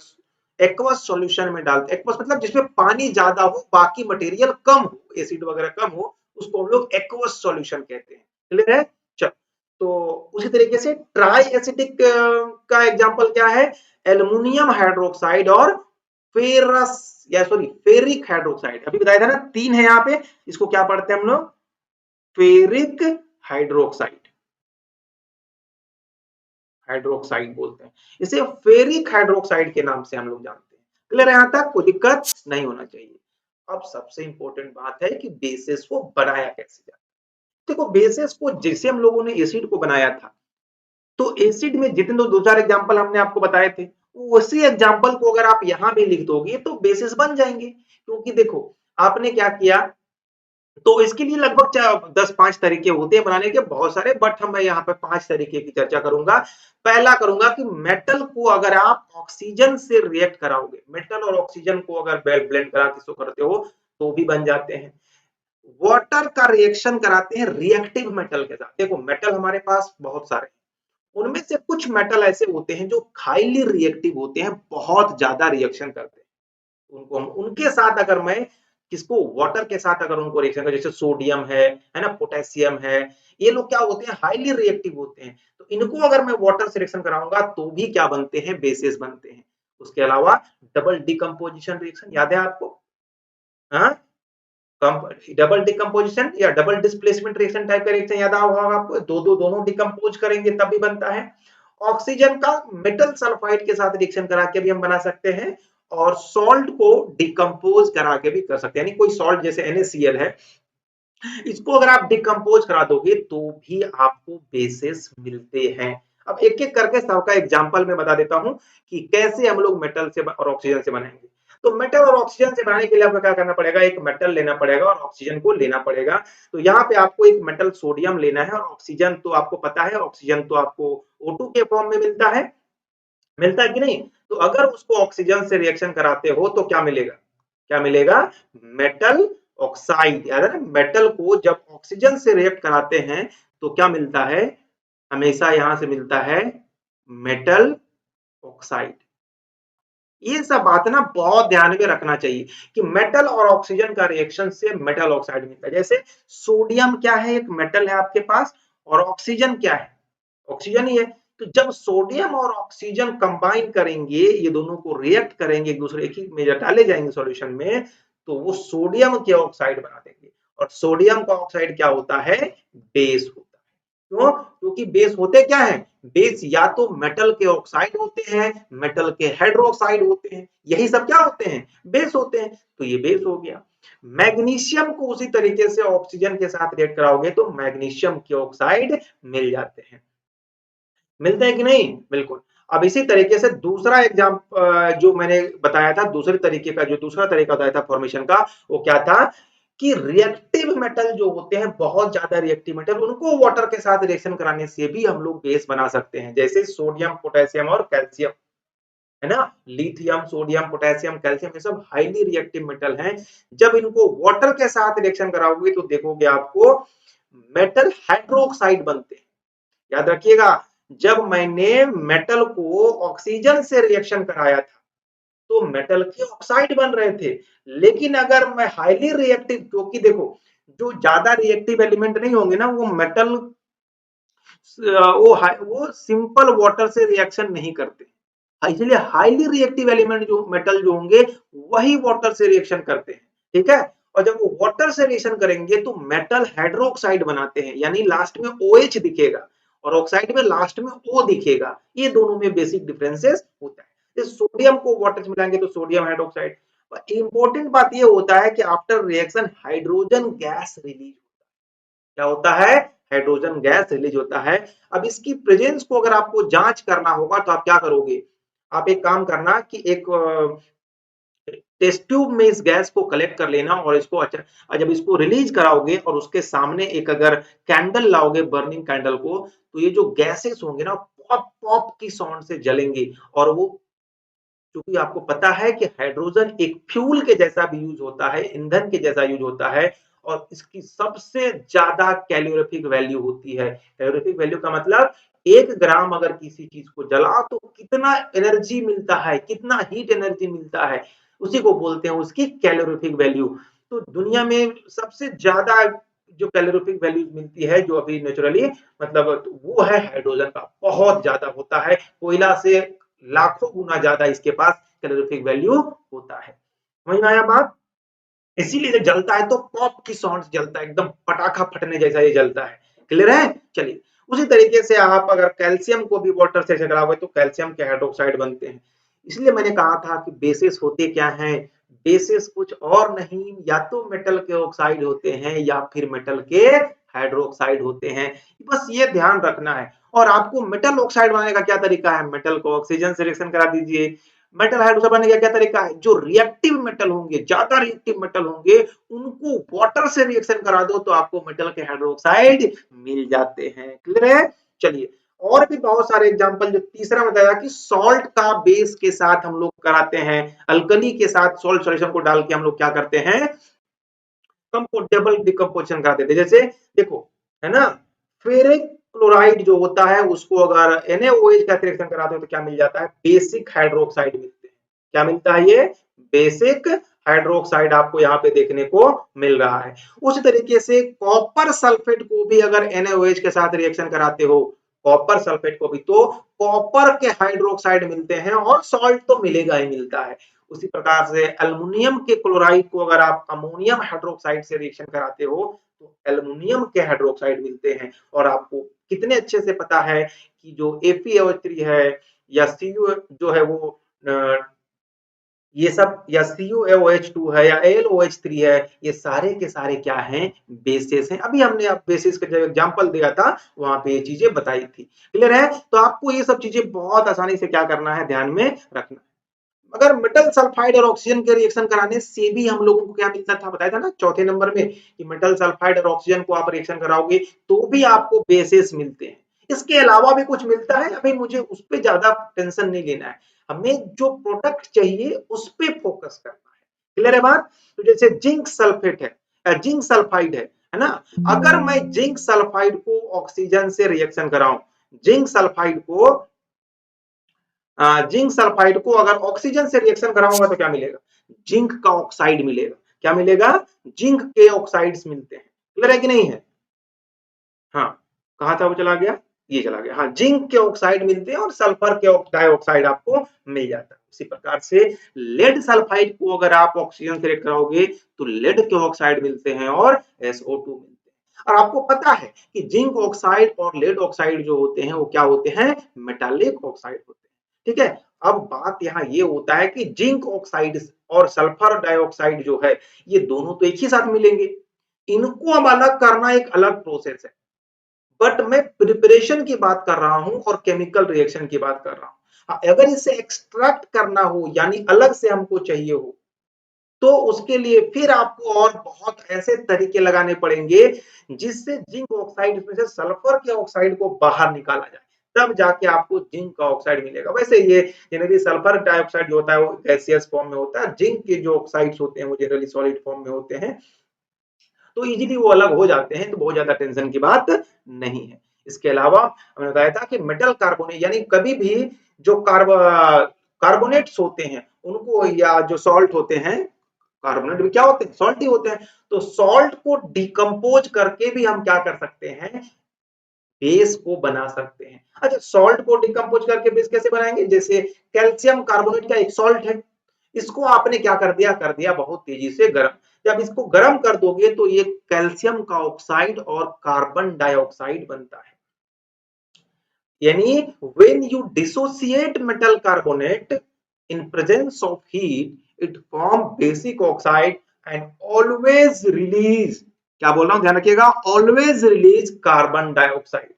एक्वस सॉल्यूशन में डालते, एक्वस मतलब जिसमें पानी ज्यादा हो बाकी मटेरियल कम हो, एसिड वगैरह कम हो, उसको हम लोग एक्वस सॉल्यूशन कहते हैं। क्लियर है? चल, तो उसी तरीके से ट्राई एसिडिक का एग्जाम्पल क्या है? एल्युमिनियम हाइड्रोक्साइड और फेरस या सॉरी फेरिक हाइड्रोक्साइड। अभी बताया था ना तीन है यहाँ पे, इसको क्या पढ़ते हैं हम लोग? Ferric hydroxide. हाइड्रोक्साइड बोलते हैं इसे, फेरिक हाइड्रोक्साइड के नाम से हम लोग जानते हैं। क्लियर है? यहां तक कोई दिक्कत नहीं होना चाहिए। अब सबसे इंपॉर्टेंट बात है कि बेसिस को बनाया कैसे जाए। देखो बेसिस को जैसे हम लोगों ने एसिड को बनाया था, तो एसिड में जितने दो चार एग्जांपल हमने आपको बताए थे, उसी एग्जांपल को अगर आप यहां भी लिख दोगे तो बेसिस बन जाएंगे। क्योंकि देखो आपने क्या किया, तो इसके लिए लगभग 10-5 तरीके होते हैं बनाने के, बहुत सारे, बट हम मैं यहाँ पे 5 तरीके की चर्चा करूंगा। पहला करूंगा कि मेटल को अगर आप ऑक्सीजन से रिएक्ट कराओगे, मेटल और ऑक्सीजन को अगर ब्लेंड करा के करते हो तो भी बन जाते हैं। वाटर का रिएक्शन कराते हैं रिएक्टिव मेटल के साथ। देखो मेटल हमारे पास बहुत सारे, उनमें से कुछ मेटल ऐसे होते हैं जो हाईली रिएक्टिव होते हैं, बहुत ज्यादा रिएक्शन करते हैं। उनको उनके साथ अगर मैं किसको वाटर के साथ अगर उनको रिएक्शन कर, जैसे सोडियम है ना, पोटेशियम है, ये लोग क्या होते हैं? हाईली रिएक्टिव होते हैं। तो इनको अगर मैं वाटर से रिएक्शन कराऊंगा तो भी क्या बनते हैं? बेसिस बनते हैं। उसके अलावा डबल डिकम्पोजिशन रिएक्शन याद है आपको? हाँ, डबल डिकम्पोजिशन या डबल डिस्प्लेसमेंट रिएक्शन टाइप का रिएक्शन याद होगा आपको? दो दो दोनों डिकम्पोज करेंगे तब भी बनता है। ऑक्सीजन का मेटल सल्फाइड के साथ रिएक्शन करा के भी हम बना सकते हैं, और सॉल्ट को डिकम्पोज करा के भी कर सकते हैं। यानी कोई सॉल्ट जैसे NaCl है, इसको अगर आप डिकम्पोज करा दोगे तो भी आपको बेसिस मिलते हैं। अब एक एक करके सबका एग्जांपल मैं बता देता हूं कि कैसे हम लोग मेटल से और ऑक्सीजन से बनाएंगे। तो मेटल और ऑक्सीजन से बनाने के लिए आपको क्या करना पड़ेगा? एक मेटल लेना पड़ेगा और ऑक्सीजन को लेना पड़ेगा। तो यहाँ पे आपको एक मेटल सोडियम लेना है, और ऑक्सीजन तो आपको पता है, ऑक्सीजन तो आपको O2 के फॉर्म में मिलता है। मिलता है कि नहीं? तो अगर उसको ऑक्सीजन से रिएक्शन कराते हो तो क्या मिलेगा? क्या मिलेगा? Metal oxide. याद है ना, मेटल को जब ऑक्सीजन से रिएक्ट कराते हैं तो क्या मिलता है? हमेशा यहां से मिलता है मेटल ऑक्साइड। ये सब बात ना बहुत ध्यान में रखना चाहिए कि मेटल और ऑक्सीजन का रिएक्शन से मेटल ऑक्साइड मिलता है। जैसे सोडियम क्या है, एक मेटल है आपके पास, और ऑक्सीजन क्या है, ऑक्सीजन ही है। तो जब सोडियम और ऑक्सीजन कंबाइन करेंगे, ये दोनों को रिएक्ट करेंगे, एक दूसरे की में जब डाले जाएंगे सॉल्यूशन में, तो वो सोडियम के ऑक्साइड बना देंगे। और सोडियम का ऑक्साइड क्या होता है, बेस होता है। क्यों? क्योंकि बेस होते क्या है, बेस या तो मेटल के ऑक्साइड होते हैं, मेटल के हाइड्रोक्साइड होते हैं, यही सब क्या होते हैं, बेस होते हैं। तो ये बेस हो गया। मैग्नीशियम को उसी तरीके से ऑक्सीजन के साथ रिएक्ट कराओगे तो मैग्नीशियम के ऑक्साइड मिल जाते हैं। मिलते हैं कि नहीं, बिल्कुल। अब इसी तरीके से दूसरा एग्जाम जो मैंने बताया था, दूसरे तरीके का जो दूसरा तरीका बताया था फॉर्मेशन का, वो क्या था कि रिएक्टिव मेटल जो होते हैं, बहुत ज्यादा रिएक्टिव मेटल, उनको वाटर के साथ रिएक्शन कराने से भी हम लोग बेस बना सकते हैं। जैसे सोडियम, पोटेशियम और कैल्शियम, है ना, लिथियम, सोडियम, पोटेशियम, कैल्शियम, ये सब हाईली रिएक्टिव मेटल हैं। जब इनको वाटर के साथ रिएक्शन कराओगे तो देखोगे आपको मेटल हाइड्रोक्साइड बनते हैं। याद रखिएगा, जब मैंने मेटल को ऑक्सीजन से रिएक्शन कराया था तो मेटल के ऑक्साइड बन रहे थे। लेकिन अगर मैं हाईली रिएक्टिव, क्योंकि देखो जो ज्यादा रिएक्टिव एलिमेंट नहीं होंगे ना, वो मेटल वो सिंपल वाटर से रिएक्शन नहीं करते। इसलिए हाईली रिएक्टिव एलिमेंट जो मेटल जो होंगे, वही वाटर से रिएक्शन करते हैं। ठीक है, और जब वो वाटर से रिएक्शन करेंगे तो मेटल हाइड्रोक्साइड बनाते हैं, यानी लास्ट में OH दिखेगा और ऑक्साइड में लास्ट में O दिखेगा। ये दोनों में बेसिक डिफरेंसेस होता है। इस सोडियम को वाटर से मिलाएंगे तो सोडियम हाइड्रोक्साइड। इंपॉर्टेंट बात ये होता है कि after reaction hydrogen gas release, क्या होता है, हाइड्रोजन गैस रिलीज होता है। अब इसकी प्रेजेंस को अगर आपको जांच करना होगा तो आप क्या करोगे, आप एक काम करना कि एक टेस्ट ट्यूब में इस गैस को कलेक्ट कर लेना और इसको अच्छा, जब इसको रिलीज कराओगे और उसके सामने एक अगर कैंडल लाओगे, बर्निंग कैंडल को, तो ये जो गैसेस होंगे ना, पॉप पॉप की साउंड से जलेंगे। और वो, क्योंकि आपको पता है कि हाइड्रोजन एक फ्यूल के जैसा भी यूज होता है, ईंधन के जैसा यूज होता है, और इसकी सबसे ज्यादा कैलोरीफिक वैल्यू होती है। कैलोरीफिक वैल्यू का मतलब 1 ग्राम अगर किसी चीज को जलाओ तो कितना एनर्जी मिलता है, कितना हीट एनर्जी मिलता है, उसी को बोलते हैं उसकी कैलोरीफिक वैल्यू। तो दुनिया में सबसे ज्यादा जो कैलोरीफिक वैल्यू मिलती है, जो अभी नेचुरली, मतलब वो है हाइड्रोजन का, बहुत ज्यादा होता है, कोयला से लाखों गुना ज्यादा इसके पास कैलोरीफिक वैल्यू होता है। समझ में आया बात? इसीलिए जब जलता है तो पॉप की साउंड जलता है, एकदम पटाखा फटने जैसा ये जलता है। क्लियर है? चलिए, उसी तरीके से आप अगर कैल्शियम को भी वाटर से टकराओगे तो कैल्शियम के हाइड्रोक्साइड बनते हैं। इसलिए मैंने कहा था कि बेसिस होते क्या हैं, बेसिस कुछ और नहीं, या तो मेटल के ऑक्साइड होते हैं या फिर मेटल के हाइड्रोक्साइड होते हैं। बस ये ध्यान रखना है। और आपको मेटल ऑक्साइड बनाने का क्या तरीका है, मेटल को ऑक्सीजन से रिएक्शन करा दीजिए। मेटल हाइड्रोक्साइड बनाने का क्या तरीका है, जो रिएक्टिव मेटल होंगे, ज्यादा रिएक्टिव मेटल होंगे, उनको वाटर से रिएक्शन करा दो तो आपको मेटल के हाइड्रोक्साइड मिल जाते हैं। क्लियर है? चलिए, और भी बहुत सारे एग्जांपल, जो तीसरा बताया कि सॉल्ट का बेस के साथ हम लोग कराते हैं, अल्कली के साथ सॉल्ट सॉल्यूशन को डाल के हम लोग क्या करते हैं, डबल डिकम्पोजिशन करा देते हैं। जैसे देखो, है ना, फेरिक क्लोराइड जो होता है उसको अगर NaOH का रिएक्शन कराते हो तो क्या मिल जाता है, बेसिक हाइड्रोक्साइड मिलते हैं। क्या मिलता है, ये बेसिक हाइड्रोक्साइड आपको यहाँ पे देखने को मिल रहा है। उस तरीके से कॉपर सल्फेट को भी अगर NaOH के साथ रिएक्शन कराते हो, कॉपर सल्फेट को भी, तो कॉपर के हाइड्रोक्साइड मिलते हैं और सॉल्ट तो मिलेगा ही मिलता है। उसी प्रकार से एल्युमिनियम के क्लोराइड को अगर आप अमोनियम हाइड्रोक्साइड से रिएक्शन कराते हो तो एल्युमिनियम के हाइड्रोक्साइड मिलते हैं। और आपको कितने अच्छे से पता है कि जो FeO3 है या Cu जो है वो ये सब, या CuOH2 है या AlOH3 है, ये सारे के सारे क्या हैं, बेसिस हैं। अभी हमने आप बेसिस का जो एग्जांपल दिया था वहां पे ये चीजें बताई थी। क्लियर है? तो आपको ये सब चीजें बहुत आसानी से क्या करना है, ध्यान में रखना। अगर मेटल सल्फाइड और ऑक्सीजन के रिएक्शन कराने से भी हम लोगों को क्या मिलता था, बताया था ना चौथे नंबर में, कि मेटल सल्फाइड और ऑक्सीजन को आप रिएक्शन कराओगे तो भी आपको बेसिस मिलते हैं। इसके अलावा भी कुछ मिलता है, अभी मुझे उस पर ज्यादा टेंशन नहीं लेना है, हमें जो प्रोडक्ट चाहिए उस पर फोकस करना है। क्लियर है बात? तो जैसे जिंक सल्फेट है, जिंक सल्फाइड है ना, अगर मैं जिंक सल्फाइड को ऑक्सीजन से रिएक्शन कराऊं, जिंक सल्फाइड को जिंक सल्फाइड को अगर ऑक्सीजन से रिएक्शन कराऊंगा तो क्या मिलेगा, जिंक का ऑक्साइड मिलेगा। क्या मिलेगा, जिंक के ऑक्साइड्स मिलते हैं। क्लियर है कि नहीं है? हाँ, कहा था वो चला गया, ये चला गया। हाँ, जिंक के ऑक्साइड मिलते हैं और सल्फर के डाइऑक्साइड आपको मिल जाता है। इसी प्रकार से लेड सल्फाइड को अगर आप ऑक्सीजन से रिएक्ट कराओगे तो लेड के ऑक्साइड मिलते हैं और SO2 मिलते हैं। और आपको पता है कि जिंक ऑक्साइड और लेड ऑक्साइड जो होते हैं वो क्या होते हैं, मेटालिक ऑक्साइड होते हैं। ठीक है, अब बात यहाँ ये होता है कि जिंक ऑक्साइड और सल्फर डाइऑक्साइड जो है ये दोनों तो एक ही साथ मिलेंगे, इनको अब अलग करना एक अलग प्रोसेस है। बट मैं प्रिपरेशन की बात कर रहा हूं और केमिकल रिएक्शन की बात कर रहा हूं। अगर इसे एक्सट्रैक्ट करना हो यानी अलग से हमको चाहिए हो तो उसके लिए फिर आपको और बहुत ऐसे तरीके लगाने पड़ेंगे जिससे जिंक ऑक्साइड में से सल्फर के ऑक्साइड को बाहर निकाला जाए, तब जाके आपको जिंक का ऑक्साइड मिलेगा। वैसे ये जनरली सल्फर डाइऑक्साइड जो होता है वो गैसियस फॉर्म में होता है, जिंक के जो ऑक्साइड्स होते हैं वो जनरली सॉलिड फॉर्म में होते हैं, तो इजीली वो अलग हो जाते हैं, तो बहुत ज्यादा टेंशन की बात नहीं है। इसके अलावा हमने बताया था कि मेटल कार्बोनेट यानी कभी भी जो कार्बोनेट्स होते हैं उनको, या जो सॉल्ट होते हैं, कार्बोनेट भी क्या होते हैं, सॉल्ट ही होते हैं, तो सॉल्ट को डिकम्पोज करके भी हम क्या कर सकते हैं, बेस को बना सकते हैं। अच्छा, सॉल्ट को डिकम्पोज करके बेस कैसे बनाएंगे, जैसे कैल्शियम कार्बोनेट का एक सॉल्ट है, इसको आपने क्या कर दिया बहुत तेजी से गर्म। जब इसको गर्म कर दोगे तो ये कैल्शियम का ऑक्साइड और कार्बन डाइऑक्साइड बनता है। यानी when you dissociate metal carbonate in presence of heat it form basic oxide and always release, क्या बोल रहा हूं ध्यान रखिएगा, always release कार्बन डाइऑक्साइड।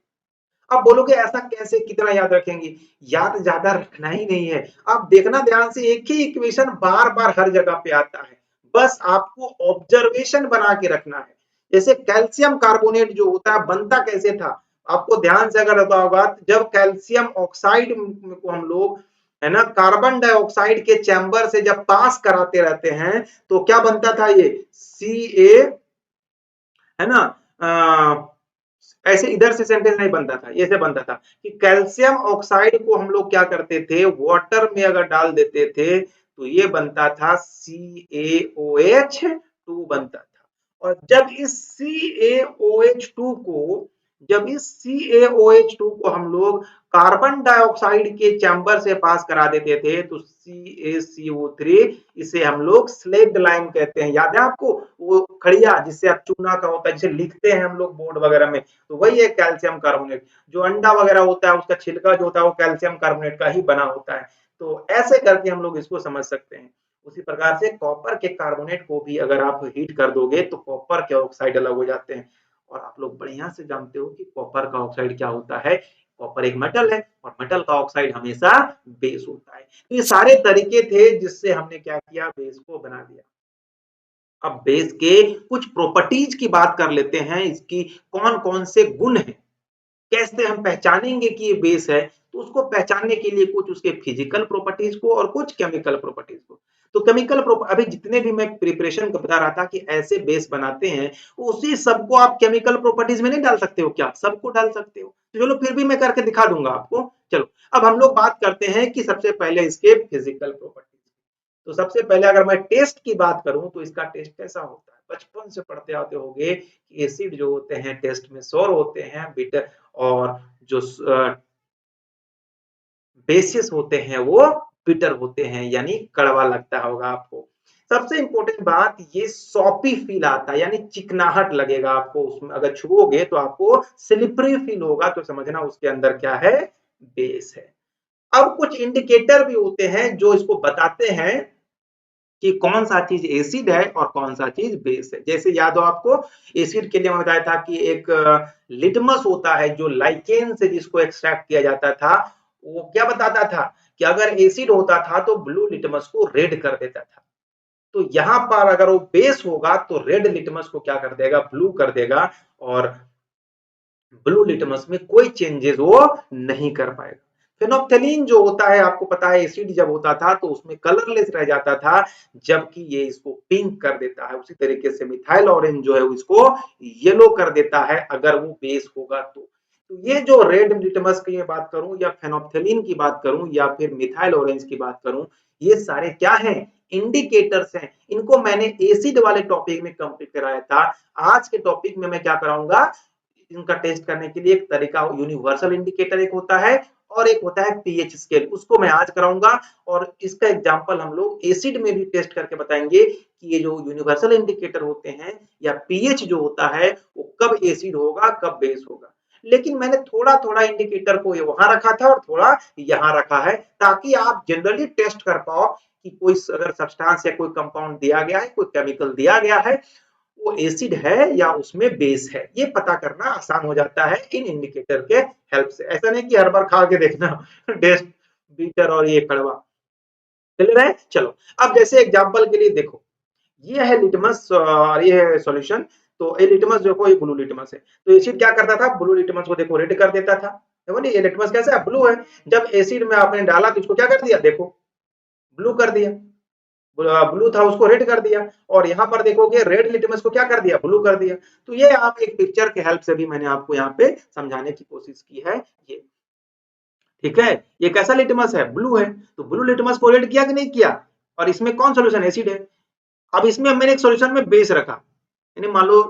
अब बोलोगे ऐसा कैसे, कितना याद रखेंगे, याद ज्यादा रखना ही नहीं है। आप देखना ध्यान से, एक ही इक्वेशन बार बार हर जगह पे आता है, बस आपको ऑब्जर्वेशन बना के रखना है। जैसे कैल्शियम कार्बोनेट जो होता है बनता कैसे था, आपको ध्यान से अगर होता होगा, जब कैल्शियम ऑक्साइड को हम लोग है ना कार्बन डाइऑक्साइड के चैम्बर से जब पास कराते रहते हैं तो क्या बनता था, ये Ca है ना, ऐसे इधर से सेंटेंस नहीं बनता था, ऐसे बनता था कि कैल्शियम ऑक्साइड को हम लोग क्या करते थे, वाटर में अगर डाल देते थे तो ये बनता था CaOH2 बनता था। और जब इस CaOH2 को हम लोग कार्बन डाइऑक्साइड के चैम्बर से पास करा देते थे तो CaCO3, इसे हम लोग स्लेक्ड लाइन कहते हैं। याद है आपको वो खड़िया जिससे आप चूना का होता है, जिसे लिखते हैं हम लोग बोर्ड वगैरह में, तो वही है कैल्शियम कार्बोनेट। जो अंडा वगैरह होता है उसका छिलका जो होता है वो कैल्शियम कार्बोनेट का ही बना होता है। तो ऐसे करके हम लोग इसको समझ सकते हैं। उसी प्रकार से कॉपर के कार्बोनेट को भी अगर आप हीट कर दोगे तो कॉपर के ऑक्साइड अलग हो जाते हैं। और आप लोग बढ़िया से जानते हो कि कॉपर का ऑक्साइड क्या होता है, कॉपर एक मेटल है और मेटल का ऑक्साइड हमेशा बेस होता है। तो ये सारे तरीके थे जिससे हमने क्या किया, बेस को बना दिया। अब बेस के कुछ प्रॉपर्टीज की बात कर लेते हैं, इसकी कौन कौन से गुण हैं, कैसे हम पहचानेंगे कि ये बेस है, तो उसको पहचानने के लिए कुछ उसके फिजिकल प्रॉपर्टीज को और कुछ केमिकल प्रॉपर्टीज को। तो केमिकल अभी जितने भी मैं प्रिपरेशन का बता रहा था कि ऐसे बेस बनाते हैं, उसी सबको आप केमिकल प्रॉपर्टीज में नहीं डाल सकते हो क्या, सबको डाल सकते हो। तो चलो फिर भी मैं करके दिखा दूंगा आपको। चलो अब हम लोग बात करते हैं कि सबसे पहले इसके फिजिकल प्रॉपर्टीज। तो सबसे पहले अगर मैं टेस्ट की बात करूं तो इसका टेस्ट कैसा होता है, बचपन से पढ़ते आते होंगे कि एसिड जो होते हैं टेस्ट में सोर होते हैं, बिटर, और जो बेसिस होते हैं वो बिटर होते हैं, यानी कड़वा लगता होगा आपको। सबसे इंपॉर्टेंट बात, ये सॉपी फील आता है, यानी चिकनाहट लगेगा आपको उसमें, अगर छुओगे तो आपको स्लिपरी फील होगा, तो समझना उसके अंदर क्या है, बेस है। अब कुछ इंडिकेटर भी होते हैं जो इसको बताते हैं कि कौन सा चीज एसिड है और कौन सा चीज बेस है। जैसे याद हो आपको, एसिड के लिए मैं बताया था कि एक लिटमस होता है जो लाइकेन से जिसको एक्सट्रैक्ट किया जाता था, वो क्या बताता था कि अगर एसिड होता था तो ब्लू लिटमस को रेड कर देता था। तो यहां पर अगर वो बेस होगा तो रेड लिटमस को क्या कर देगा, ब्लू कर देगा, और ब्लू लिटमस में कोई चेंजेस वो नहीं कर पाएगा। फेनोप्थेलीन जो होता है आपको पता है, एसिड जब होता था तो उसमें कलरलेस रह जाता था, जबकि ये इसको पिंक कर देता है। उसी तरीके से मिथाइल ऑरेंज जो है इसको येलो कर देता है अगर वो बेस होगा तो। तो ये जो रेड लिटमस की बात करूं या फेनोप्थेलिन की बात करूं या फिर मिथाइल ऑरेंज की बात करूं, ये सारे क्या हैं, इंडिकेटर्स हैं। इनको मैंने एसिड वाले टॉपिक में कंप्लीट कराया था। आज के टॉपिक में मैं क्या कराऊंगा, इनका टेस्ट करने के लिए एक तरीका यूनिवर्सल इंडिकेटर एक होता है और एक होता है पीएच स्केल, उसको मैं आज कराऊंगा। और इसका एग्जांपल हम लोग एसिड में भी टेस्ट करके बताएंगे कि ये जो यूनिवर्सल इंडिकेटर होते हैं या पीएच जो होता है वो कब एसिड होगा कब बेस होगा। लेकिन मैंने थोड़ा थोड़ा इंडिकेटर को वहां रखा था और थोड़ा यहाँ रखा है ताकि आप जनरली टेस्ट कर पाओ कि कोई अगर सब्सटेंस या कोई कंपाउंड दिया गया है, कोई केमिकल दिया गया है, वो एसिड है या उसमें बेस है, ये पता करना आसान हो जाता है इन इंडिकेटर के हेल्प से। ऐसा नहीं कि हर बार खा के देखना टेस्ट बीटर और ये कड़वा, चल रहा है। चलो अब जैसे एग्जांपल के लिए देखो, ये है लिटमस और ये है सॉल्यूशन। तो ये लिटमस देखो, ये ब्लू लिटमस है। तो एसिड क्या करता था, ब्लू लिटमस को देखो रेड कर देता था। देखो नहीं, ये लिटमस कैसा है, ब्लू है। जब एसिड में आपने डाला तो इसको क्या कर दिया, देखो ब्लू कर दिया। ब्लू था उसको रेड कर दिया। और यहाँ पर देखोगे रेड लिटमस को क्या कर दिया, ब्लू कर दिया। तो ये आप एक पिक्चर के हेल्प से भी मैंने आपको यहाँ पे समझाने की कोशिश की है। ये ठीक है, ये कैसा लिटमस है, ब्लू है। तो ब्लू लिटमस को रेड किया कि नहीं किया, और इसमें कौन सोल्यूशन, एसिड है। अब इसमें मैंने एक सॉल्यूशन में बेस रखा, यानी मान लो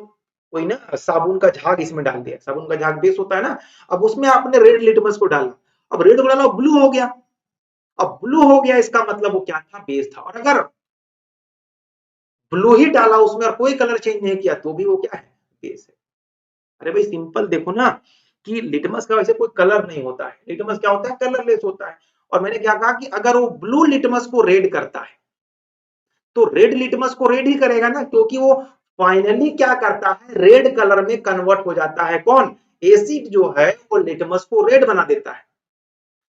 कोई ना साबुन का झाग इसमें डाल दिया, साबुन का झाग बेस होता है ना। अब उसमें आपने रेड लिटमस को डाला, अब रेड को डाला ब्लू हो गया। अब ब्लू हो गया इसका मतलब वो क्या था, बेस था। और अगर ब्लू ही डाला उसमें और कोई कलर चेंज नहीं किया तो भी वो क्या है, बेस है। अरे भाई सिंपल देखो ना कि लिटमस का वैसे कोई कलर नहीं होता है, लिटमस क्या होता है, कलरलेस होता है। और मैंने क्या कहा कि अगर वो ब्लू लिटमस को रेड करता है तो रेड लिटमस को रेड ही करेगा ना, क्योंकि वो फाइनली क्या करता है, रेड कलर में कन्वर्ट हो जाता है। कौन, एसिड जो है वो लिटमस को रेड बना देता है।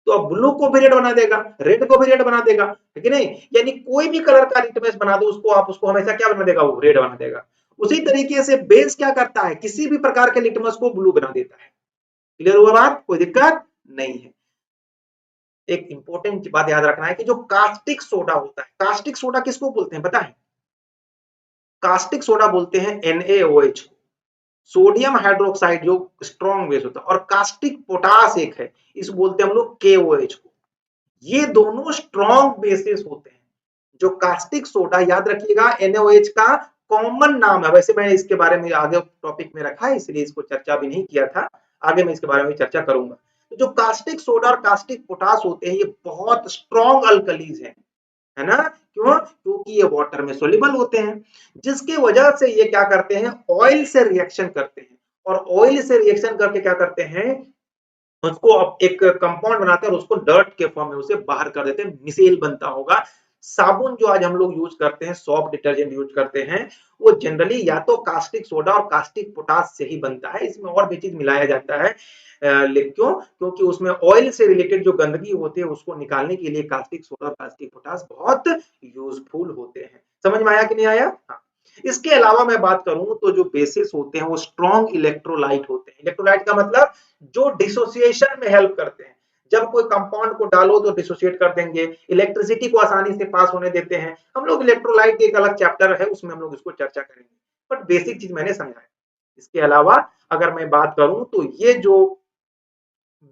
तो अब ब्लू को भी रेड बना देगा, रेड को भी रेड बना देगा, ठीक है नहीं। यानी कोई भी कलर का लिटमस बना दो उसको, आप उसको हमेशा क्या बना देगा, वो रेड बना देगा। उसी तरीके से बेस क्या करता है, किसी भी प्रकार के लिटमस को ब्लू बना देता है। क्लियर हुआ बात, कोई दिक्कत नहीं है। एक इंपॉर्टेंट बात याद रखना है कि जो कास्टिक सोडा होता है, कास्टिक सोडा किसको बोलते हैं पता है, कास्टिक सोडा बोलते हैं NaOH, सोडियम हाइड्रोक्साइड जो स्ट्रॉन्ग बेस होता है। और कास्टिक पोटास एक है, इस बोलते हैं हम लोग KOH को। ये दोनों स्ट्रॉन्ग बेसिस होते हैं। जो कास्टिक सोडा, याद रखिएगा NaOH का कॉमन नाम है। वैसे मैंने इसके बारे में आगे टॉपिक में रखा है इसलिए इसको चर्चा भी नहीं किया था, आगे मैं इसके बारे में चर्चा करूंगा। तो जो कास्टिक सोडा और कास्टिक पोटास होते हैं ये बहुत स्ट्रॉन्ग अल्कलीज हैं, है ना। क्यों, क्योंकि ये वाटर में सोल्यूबल होते हैं, जिसकी वजह से ये क्या करते हैं, ऑयल से रिएक्शन करते हैं। और ऑयल से रिएक्शन करके क्या करते हैं, उसको अब एक कंपाउंड बनाते हैं और उसको डर्ट के फॉर्म में उसे बाहर कर देते हैं, मिसेल बनता होगा। साबुन जो आज हम लोग यूज करते हैं, सॉफ्ट डिटर्जेंट यूज करते हैं, वो जनरली या तो कास्टिक सोडा और कास्टिक पोटास से ही बनता है। इसमें और भी चीज मिलाया जाता है, क्यों, क्योंकि उसमें ऑयल से रिलेटेड जो गंदगी होती है उसको निकालने के लिए कास्टिक सोडा और कास्टिक पोटास बहुत यूजफुल होते हैं। समझ में आया कि नहीं आया, हाँ। इसके अलावा मैं बात करूं तो जो बेसिस होते हैं वो स्ट्रॉन्ग इलेक्ट्रोलाइट होते हैं। इलेक्ट्रोलाइट का मतलब जो डिसोसिएशन में हेल्प करते हैं। जब कोई कंपाउंड को डालो तो डिसोसिएट कर देंगे, इलेक्ट्रिसिटी को आसानी से पास होने देते हैं। हम लोग इलेक्ट्रोलाइट एक अलग चैप्टर है उसमें हम लोग इसको चर्चा करेंगे, बट बेसिक चीज मैंने समझाया। इसके अलावा अगर मैं बात करूं तो ये जो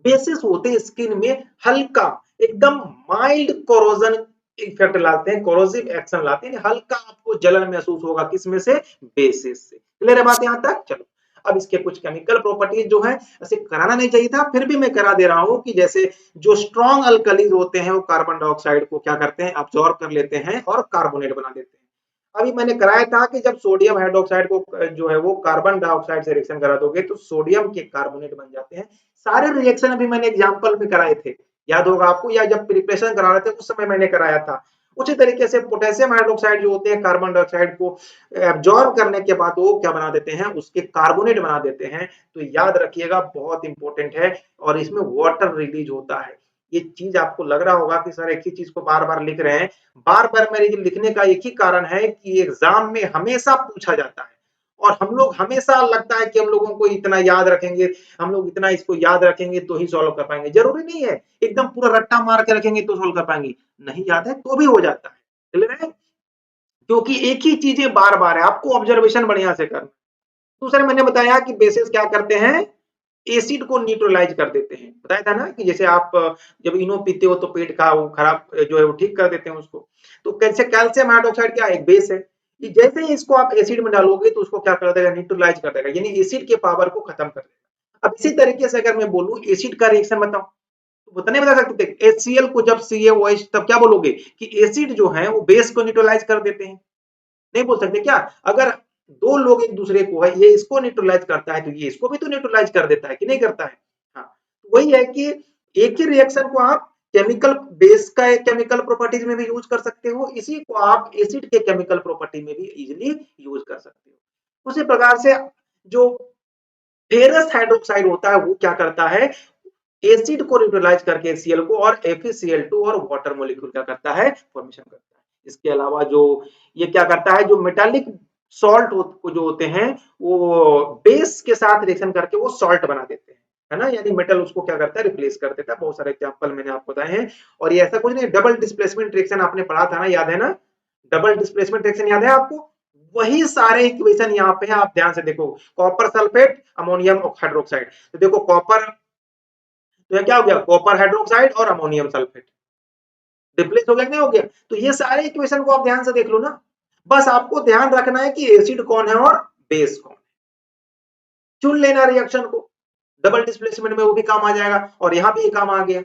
बेसिस होते हैं स्किन में हल्का एकदम माइल्ड कोरोजन इफेक्ट लाते हैं, कोरोसिव एक्शन लाते हैं, हल्का आपको जलन महसूस होगा, किसमें से, बेसिस से। क्लियर है बात यहां तक, चलो। अब इसके कुछ केमिकल प्रॉपर्टीज जो है, ऐसे कराना नहीं चाहिए था फिर भी मैं करा दे रहा हूं कि जैसे जो स्ट्रॉन्ग अल्कलीज होते हैं वो कार्बन डाइऑक्साइड को क्या करते हैं, अब्सॉर्ब कर लेते हैं और कार्बोनेट बना देते हैं। अभी मैंने कराया था कि जब सोडियम हाइड्रोक्साइड को जो है वो कार्बन डाइऑक्साइड से रिएक्शन करा दोगे तो सोडियम के कार्बोनेट बन जाते हैं। सारे रिएक्शन अभी मैंने एग्जांपल में कराए थे, याद होगा आपको, या जब प्रिपरेशन करा रहे थे उस समय मैंने कराया था। उसी तरीके से पोटेशियम हाइड्रोक्साइड जो होते हैं कार्बन डाइऑक्साइड को एब्जॉर्ब करने के बाद वो क्या बना देते हैं, उसके कार्बोनेट बना देते हैं। तो याद रखिएगा बहुत इंपॉर्टेंट है। और इसमें वाटर रिलीज होता है। ये चीज आपको लग रहा होगा कि सर एक ही चीज को बार बार लिख रहे हैं, बार बार मेरे लिखने का एक ही कारण है कि एग्जाम में हमेशा पूछा जाता है। और हम लोग हमेशा लगता है कि हम लोगों को इतना याद रखेंगे, हम लोग इतना इसको याद रखेंगे तो ही सॉल्व कर पाएंगे, जरूरी नहीं है एकदम पूरा रट्टा मार के रखेंगे तो सॉल्व कर पाएंगे। नहीं याद है तो भी हो जाता है, क्लियर है। क्योंकि एक ही चीजें बार बार है, आपको ऑब्जर्वेशन बढ़िया से करना। दूसरे मैंने बताया कि बेसिस क्या करते हैं, एसिड को न्यूट्रलाइज कर देते हैं। बताया था ना कि जैसे आप जब इनो पीते हो तो पेट का वो खराब जो है वो ठीक कर देते हैं उसको। तो कैसे कैल्शियम हाइड्रोक्साइड क्या एक बेस है, कि जैसे ही इसको आप एसिड में डालोगे तो उसको क्या कर देगा, न्यूट्रलाइज कर देगा, यानी एसिड के पावर को खत्म कर देगा। अब इसी तरीके से अगर मैं बोलूं एसिड का रिएक्शन बताओ, तो बता नहीं बता सकते। HCl को जब CaOH तब क्या बोलोगे कि एसिड जो है वो बेस को न्यूट्रलाइज कर देते हैं, नहीं बोल सकते क्या? अगर दो लोग एक दूसरे को है, ये इसको न्यूट्रलाइज करता है तो ये इसको भी तो न्यूट्रलाइज कर देता है कि नहीं करता है? हाँ, वही है कि एक ही रिएक्शन को आप केमिकल बेस का केमिकल प्रॉपर्टीज में भी यूज कर सकते हो, इसी को आप एसिड के केमिकल प्रॉपर्टी में भी इजिली यूज कर सकते हो। उसी प्रकार से जो फेरस हाइड्रोक्साइड होता है वो क्या करता है, एसिड को न्यूट्रलाइज करके HCl को और FeCl2 और वाटर मॉलिक्यूल क्या करता है, फॉर्मेशन करता है। इसके अलावा जो ये क्या करता है, जो मेटालिक सॉल्ट जो होते हैं वो बेस के साथ रिएक्शन करके वो सॉल्ट बना देते हैं, है ना, यानी मेटल उसको क्या करता है, रिप्लेस कर देता है। बहुत सारे एग्जांपल मैंने आपको बताए हैं। और ये ऐसा कुछ नहीं, डबल डिस्प्लेसमेंट रिएक्शन आपने पढ़ा था ना, याद है ना? डबल डिस्प्लेसमेंट रिएक्शन याद है आपको? वही सारे इक्वेशन यहाँ पे है, आप ध्यान से देखो। कॉपर सल्फेट अमोनियम हाइड्रोक्साइड, तो देखो कॉपर, तो क्या हो गया, कॉपर हाइड्रोक्साइड और अमोनियम सल्फेट रिप्लेस हो गया, नहीं हो गया? तो ये सारे इक्वेशन को आप ध्यान से देख लो ना। बस आपको ध्यान रखना है कि एसिड कौन है और बेस कौन है, चुन लेना रिएक्शन को। डबल डिस्प्लेसमेंट में वो भी काम आ जाएगा और यहाँ भी ये काम आ गया।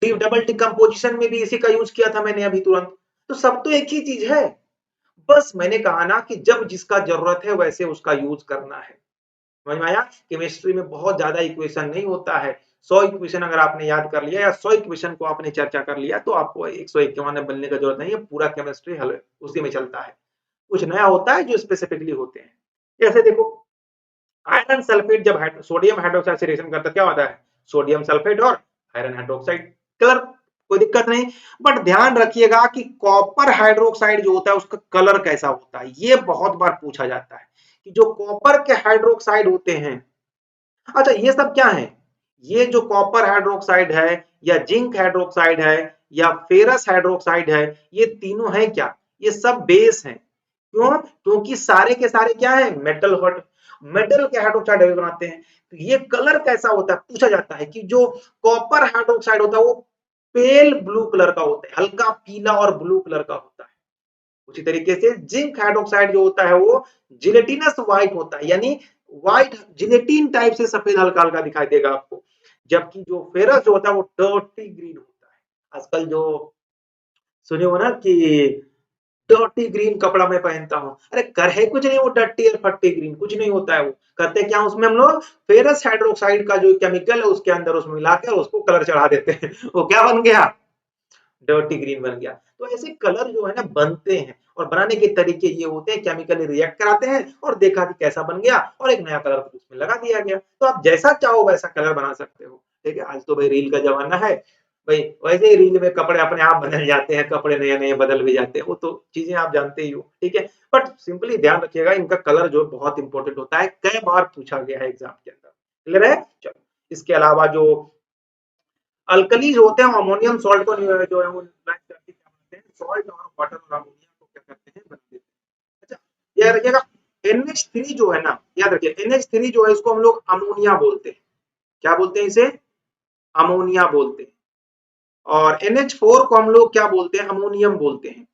डबल डिकम्पोजिशन में भी इसी का यूज किया था मैंने अभी तुरंत। तो सब तो एक ही चीज है, बस मैंने कहा ना कि जब जिसका जरूरत है वैसे उसका यूज करना है। समझ में आया? केमिस्ट्री में बहुत ज्यादा इक्वेशन नहीं होता है। 100 इक्वेशन अगर आपने याद कर लिया या 100 इक्वेशन को आपने चर्चा कर लिया तो आपको 151 बनने का जरूरत नहीं है, पूरा केमिस्ट्री हल उसी में चलता है। कुछ नया होता है जो स्पेसिफिकली होते हैं। जैसे देखो आयरन सल्फेट जब सोडियम हाइड्रोक्साइड से रिएक्शन करता है क्या होता है, सोडियम सल्फेट और आयरन हाइड्रोक्साइड। कलर कोई दिक्कत नहीं, बट ध्यान रखिएगा कि कॉपर हाइड्रोक्साइड जो होता है उसका कलर कैसा होता है, ये बहुत बार पूछा जाता है कि जो कॉपर के हाइड्रोक्साइड होते हैं, अच्छा ये सब क्या है, ये जो कॉपर हाइड्रोक्साइड है या जिंक हाइड्रोक्साइड है या फेरस हाइड्रोक्साइड है, ये तीनों है क्या, ये सब बेस हैं। क्यों? क्योंकि सारे के सारे क्या है, मेटल हॉट, मेटल के हाइड्रोक्साइड बनाते हैं। तो ये कलर कैसा होता है पूछा जाता है कि जो कॉपर हाइड्रोक्साइड होता है वो पेल ब्लू कलर का होता है, हल्का पीला और ब्लू कलर का होता है। उसी तरीके से जिंक हाइड्रोक्साइड जो होता है वो जिलेटिनस व्हाइट होता है, यानी व्हाइट जिलेटिन टाइप से सफेद हल्का हल्का दिखाई देगा आपको। जबकि जो फेरस जो होता है वो डर्टी ग्रीन होता है। आजकल जो सुने हो ना कि डर्टी ग्रीन कपड़ा मैं पहनता हूँ, अरे कर है कुछ नहीं, वो डर्टी और फट्टी ग्रीन कुछ नहीं होता है। वो करते क्या उसमें हम लोग फेरस हाइड्रोक्साइड का जो केमिकल है उसके अंदर उसमें मिलाकर उसको कलर चढ़ा देते हैं वो क्या बन गया, डर्टी ग्रीन बन गया। तो ऐसे कलर जो है ना बनते हैं और बनाने के तरीके ये होते हैं, केमिकली रिएक्ट कराते हैं और देखा कि कैसा बन गया और एक नया कलर उसमें लगा दिया गया। तो आप जैसा चाहो वैसा कलर बना सकते हो। ठीक है, आज तो भाई रील का जमाना है भाई, वैसे ही रील में कपड़े अपने आप बदल जाते हैं, कपड़े नए नए बदल भी जाते हैं, वो तो चीजें आप जानते ही हो। ठीक है, बट सिंपली ध्यान रखिएगा इनका कलर जो बहुत इंपॉर्टेंट होता है, कई बार पूछा गया है एग्जाम के अंदर। क्लियर है? चलो, इसके अलावा जो अल्कलीज होते हैं अमोनियम सॉल्ट को जो है वो न्यूट्रलाइज करके क्या बनाते हैं, सॉल्ट और वाटर और अमोनिया को क्या करते हैं, बना देते हैं। अच्छा याद रखिएगा, NH3 जो है ना, याद रखिए NH3 जो है इसको हम लोग अमोनिया बोलते हैं। क्या बोलते हैं इसे? अमोनिया बोलते हैं। और NH4 को हम लोग क्या बोलते हैं, अमोनियम बोलते हैं।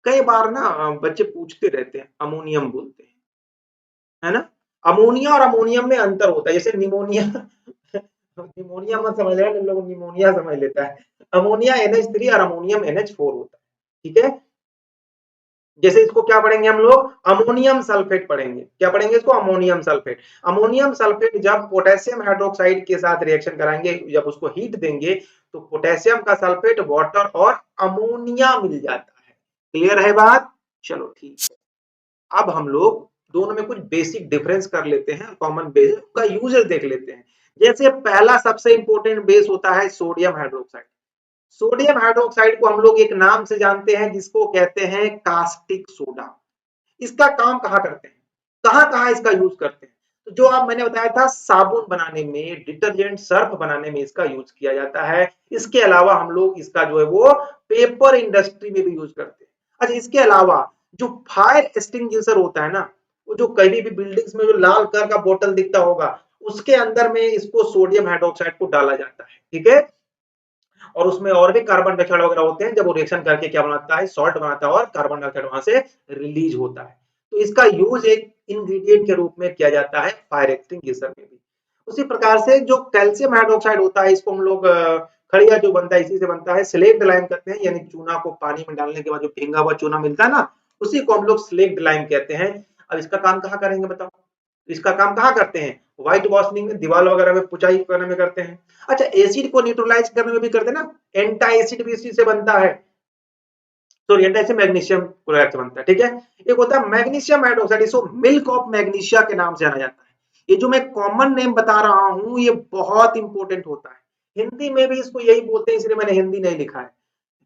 कई बार ना बच्चे पूछते रहते हैं, अमोनियम बोलते हैं, है ना? अमोनिया और अमोनियम में अंतर होता है, जैसे निमोनिया निमोनिया मत समझ लेना, लोग निमोनिया समझ लेता है। अमोनिया NH3 और अमोनियम NH4 होता है। ठीक है, जैसे इसको क्या पढ़ेंगे हम लोग, अमोनियम सल्फेट पढ़ेंगे। क्या पढ़ेंगे इसको, अमोनियम सल्फेट। अमोनियम सल्फेट जब पोटेशियम हाइड्रोक्साइड के साथ रिएक्शन कराएंगे, जब उसको हीट देंगे तो पोटेशियम का सल्फेट वाटर और अमोनिया मिल जाता है। क्लियर है बात? चलो ठीक है, अब हम लोग दोनों में कुछ बेसिक डिफरेंस कर लेते हैं, कॉमन बेस का यूजेस देख लेते हैं। जैसे पहला सबसे इंपॉर्टेंट बेस होता है सोडियम हाइड्रोक्साइड। सोडियम हाइड्रोक्साइड को हम लोग एक नाम से जानते हैं जिसको कहते हैं कास्टिक सोडा। इसका काम कहाँ करते हैं, कहाँ कहाँ इसका यूज करते हैं, तो जो आप मैंने बताया था साबुन बनाने में, डिटर्जेंट सर्फ बनाने में इसका यूज किया जाता है। इसके अलावा हम लोग इसका जो है वो पेपर इंडस्ट्री में भी यूज करते हैं। अच्छा इसके अलावा जो फायर एक्सटिंग्विशर होता है ना, वो जो कहीं भी बिल्डिंग्स में जो लाल कलर का बोतल दिखता होगा, उसके अंदर में इसको सोडियम हाइड्रोक्साइड को डाला जाता है, ठीक है। और उसमें और भी कार्बन डाइऑक्साइड वगैरह होते हैं, जब वो रिएक्शन करके क्या बनाता है, सॉल्ट बनाता है और कार्बन डाइऑक्साइड वहां से रिलीज होता है। तो इसका यूज एक इंग्रेडिएंट के रूप में किया जाता है फायर एक्सटिंग्विशर में भी। उसी प्रकार से जो कैल्शियम हाइड्रोक्साइड होता है, इसको हम लोग खड़िया जो बनता है इसी से बनता है, स्लेक्ड लाइम कहते हैं, यानी चूना को पानी में डालने के बाद जो भींगा हुआ चूना मिलता है ना, उसी को हम लोग स्लेक्ड लाइम कहते हैं। अब इसका काम कहाँ करेंगे बताओ, इसका काम कहाँ करते हैं, व्हाइट वॉशिंग में, दीवार वगैरह में पुचाई करने में करते हैं। अच्छा, एसिड को न्यूट्रलाइज करने में भी करते हैं ना, एंटा एसिड भी इसी से बनता है, तो एंटा से मैग्नीशियम क्लोराइड से बनता है, ठीक है। एक होता है मैग्नीशियम हाइड्रोक्साइड, इसको मिल्क ऑफ मैग्नीशिया के नाम से जाना जाता है। ये जो मैं कॉमन नेम बता रहा हूं, ये बहुत इंपॉर्टेंट होता है, हिंदी में भी इसको यही बोलते हैं, इसलिए मैंने हिंदी नहीं लिखा है।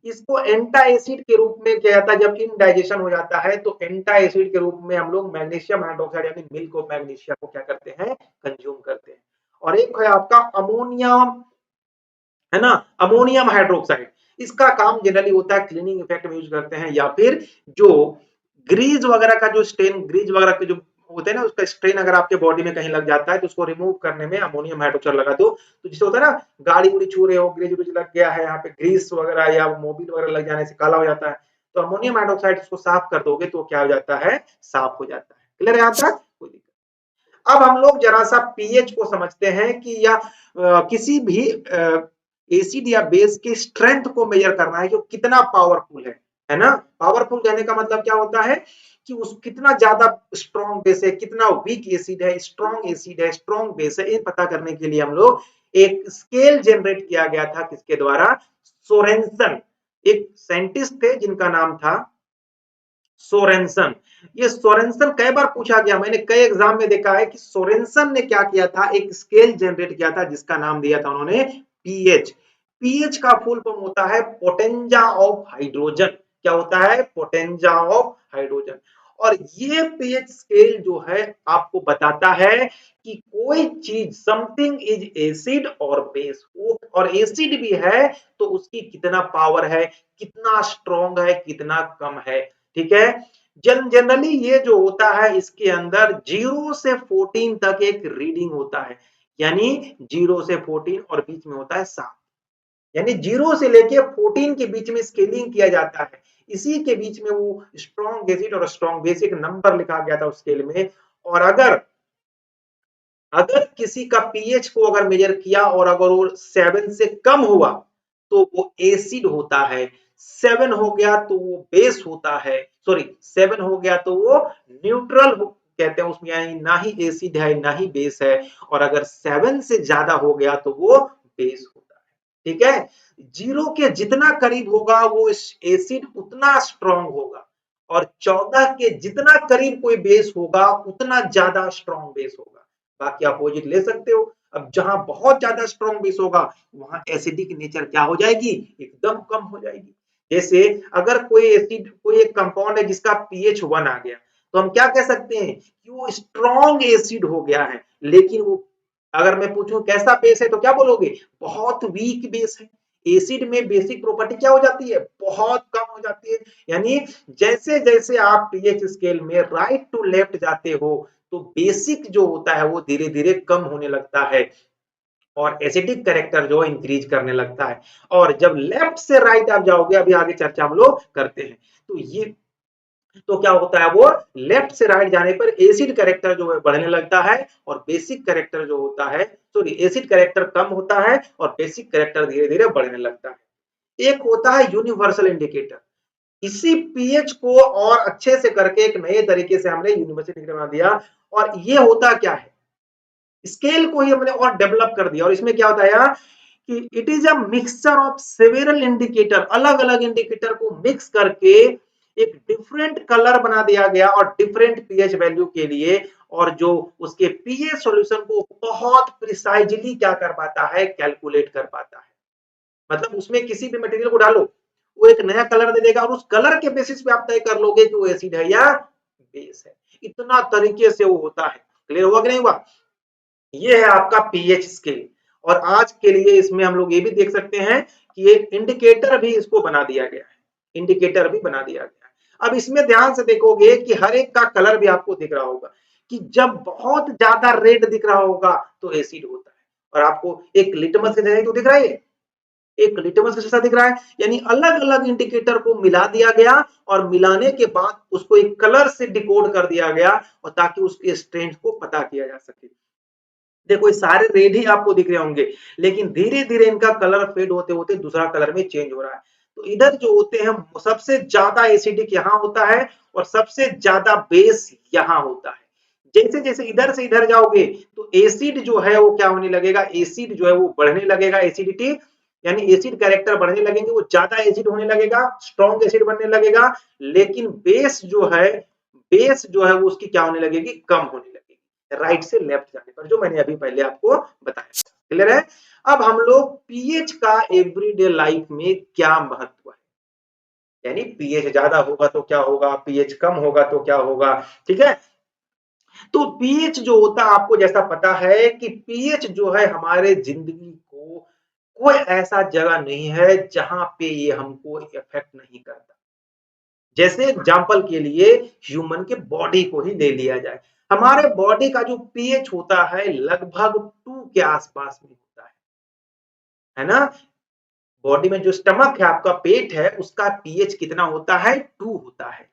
इसको एंटा एसिड के रूप में किया जाता है, जब इनडाइजेशन हो जाता है तो एंटा एसिड के रूप में हम लोग मैग्नीशियम हाइड्रोक्साइड यानी मिल्क ऑफ मैग्नीशिया को क्या करते हैं, कंज्यूम करते हैं। और एक है आपका अमोनिया, है ना, अमोनियम हाइड्रोक्साइड, इसका काम जनरली होता है क्लीनिंग इफेक्ट में यूज करते हैं, या फिर जो ग्रीज वगैरह का जो स्टेन, ग्रीज वगैरह के जो होते हैं ना, उसका स्ट्रेन अगर आपके बॉडी में कहीं लग जाता है तो उसको रिमूव करने में अमोनियम हाइड्रोक्साइड लगा दो। तो जिससे होता है ना, गाड़ी उड़ी छू रहे हो, ग्रीज व्रीज लग गया है, यहाँ पे ग्रीस वगैरह या मोबिल वगैरह लग जाने से काला हो जाता है, तो अमोनियम हाइड्रोक्साइड इसको साफ कर दोगे तो क्या हो जाता है, साफ हो जाता है। क्लियर है यहाँ तक, कोई दिक्कत। अब हम लोग जरा सा पीएच को समझते हैं कि या किसी भी एसिड या बेस के स्ट्रेंथ को मेजर करना है, जो कितना पावरफुल है ना। पावरफुल कहने का मतलब क्या होता है कि उस कितना ज्यादा स्ट्रॉन्ग बेस है, कितना वीक एसिड है, स्ट्रॉन्ग बेस है, ये पता करने के लिए हम लोग एक स्केल जनरेट किया गया था, किसके द्वारा, सोरेनसन, एक साइंटिस्ट थे जिनका नाम था सोरेनसन। ये सोरेनसन कई बार पूछा गया, मैंने कई एग्जाम में देखा है कि सोरेनसन ने क्या किया था, एक स्केल जनरेट किया था जिसका नाम दिया था उन्होंने पीएच। पीएच का फुल फॉर्म होता है पोटेंजा ऑफ हाइड्रोजन। क्या होता है, पोटेंजा ऑफ हाइड्रोजन। और ये पीएच स्केल जो है आपको बताता है कि कोई चीज, समथिंग इज एसिड और बेस, और एसिड भी है तो उसकी कितना पावर है, कितना स्ट्रॉन्ग है, कितना कम है, ठीक है। जनरली ये जो होता है इसके अंदर 0 से 14 तक एक रीडिंग होता है, यानी 0 से 14 और बीच में होता है 7, यानी 0 से लेके 14 के बीच में स्केलिंग किया जाता है। इसी के बीच में वो स्ट्रॉन्ग एसिड और स्ट्रॉन्ग बेसिक नंबर लिखा गया था उस स्केल में। और अगर अगर किसी का पीएच को अगर मेजर किया और अगर वो 7 से कम हुआ तो वो एसिड होता है, 7 हो गया तो वो बेस होता है, सॉरी 7 हो गया तो वो न्यूट्रल कहते हैं, उसमें यानी ना ही एसिड है ना ही बेस है, और अगर 7 से ज्यादा हो गया तो वो बेस होता है, ठीक है। 0 के जितना करीब होगा वो एसिड उतना स्ट्रॉन्ग होगा, और 14 के जितना करीब कोई बेस होगा उतना ज्यादा स्ट्रॉन्ग बेस होगा। बाकी अपोजिट ले सकते हो। अब जहां बहुत ज्यादा स्ट्रॉन्ग बेस होगा वहां एसिडिक नेचर क्या हो जाएगी, एकदम कम हो जाएगी। जैसे अगर कोई एसिड, कोई एक कंपाउंड है जिसका पीएच 1 आ गया, तो हम क्या कह सकते हैं कि वो स्ट्रॉन्ग एसिड हो गया है। लेकिन वो, अगर मैं पूछूं कैसा बेस है तो क्या बोलोगे, बहुत वीक बेस है। एसिड में बेसिक प्रॉपर्टी क्या हो जाती है, बहुत कम हो जाती है। यानी जैसे जैसे आप पीएच स्केल में राइट टू लेफ्ट जाते हो तो बेसिक जो होता है वो धीरे धीरे कम होने लगता है, और एसिडिक कैरेक्टर जो इंक्रीज करने लगता है। और जब लेफ्ट से राइट आप जाओगे, अभी आगे चर्चा हम लोग करते हैं, तो ये, तो क्या होता है, वो लेफ्ट से राइट जाने पर एसिड कैरेक्टर जो है बढ़ने लगता है, और बेसिक कैरेक्टर जो होता है, सॉरी एसिड कैरेक्टर कम होता है और बेसिक कैरेक्टर धीरे धीरे बढ़ने लगता है। एक होता है यूनिवर्सल इंडिकेटर। इसी पीएच को और अच्छे से करके एक नए तरीके से हमने यूनिवर्सल इंडिकेटर बना दिया। और ये होता क्या है, स्केल को ही हमने और डेवलप कर दिया, और इसमें क्या होता है कि it is a mixture of several indicator, अलग अलग इंडिकेटर को मिक्स करके एक डिफरेंट कलर बना दिया गया और डिफरेंट पीएच वैल्यू के लिए, और जो उसके पीएच सॉल्यूशन को बहुत प्रिसाइजली क्या कर पाता है, कैलकुलेट कर पाता है। मतलब उसमें किसी भी मटेरियल को डालो, वो एक नया कलर दे देगा, और उस कलर के बेसिस पे आप तय कर लोगे कि वो एसिड है या बेस है। इतना तरीके से वो होता है। क्लियर हुआ कि नहीं हुआ, ये है आपका पीएच स्केल। और आज के लिए इसमें हम लोग ये भी देख सकते हैं कि एक इंडिकेटर भी इसको बना दिया गया है, इंडिकेटर भी बना दिया गया है। अब इसमें ध्यान से देखोगे कि हर एक का कलर भी आपको दिख रहा होगा कि जब बहुत ज्यादा रेड दिख रहा होगा तो एसिड होता है। और आपको एक लिटमस का तो दिख रहा है, एक लिटमस का शीशा दिख रहा है, यानी अलग अलग इंडिकेटर को मिला दिया गया और मिलाने के बाद उसको एक कलर से डिकोड कर दिया गया और ताकि उसके स्ट्रेंथ को पता किया जा सके। देखो ये सारे रेड ही आपको दिख रहे होंगे, लेकिन धीरे धीरे इनका कलर फेड होते होते दूसरा कलर में चेंज हो रहा है। तो इधर जो होते हैं सबसे ज्यादा एसिडिक यहाँ होता है और सबसे ज्यादा बेस यहाँ होता है। जैसे जैसे इधर से इधर जाओगे तो एसिड जो है वो क्या होने लगेगा, एसिड जो है वो बढ़ने लगेगा, एसिडिटी यानी एसिड कैरेक्टर बढ़ने लगेंगे, वो ज्यादा एसिड होने लगेगा, स्ट्रॉन्ग एसिड बनने लगेगा। लेकिन बेस जो है वो उसकी क्या होने लगेगी, कम होने लगेगी राइट से लेफ्ट जाने पर, जो मैंने अभी पहले आपको बताया। क्लियर है? अब हम लोग पीएच का एवरीडे लाइफ में क्या महत्व है, यानी पीएच ज्यादा होगा तो क्या होगा, पीएच कम होगा तो क्या होगा। ठीक है, तो पीएच जो होता है आपको जैसा पता है कि पीएच जो है हमारे जिंदगी को कोई ऐसा जगह नहीं है जहां पे ये हमको इफेक्ट नहीं करता। जैसे एग्जांपल के लिए ह्यूमन के बॉडी को ही ले लिया जाए, हमारे बॉडी का जो पीएच होता है लगभग 2 के आसपास में होता है ना। बॉडी में जो स्टमक है, आपका पेट है, उसका पीएच कितना होता है, 2 होता है।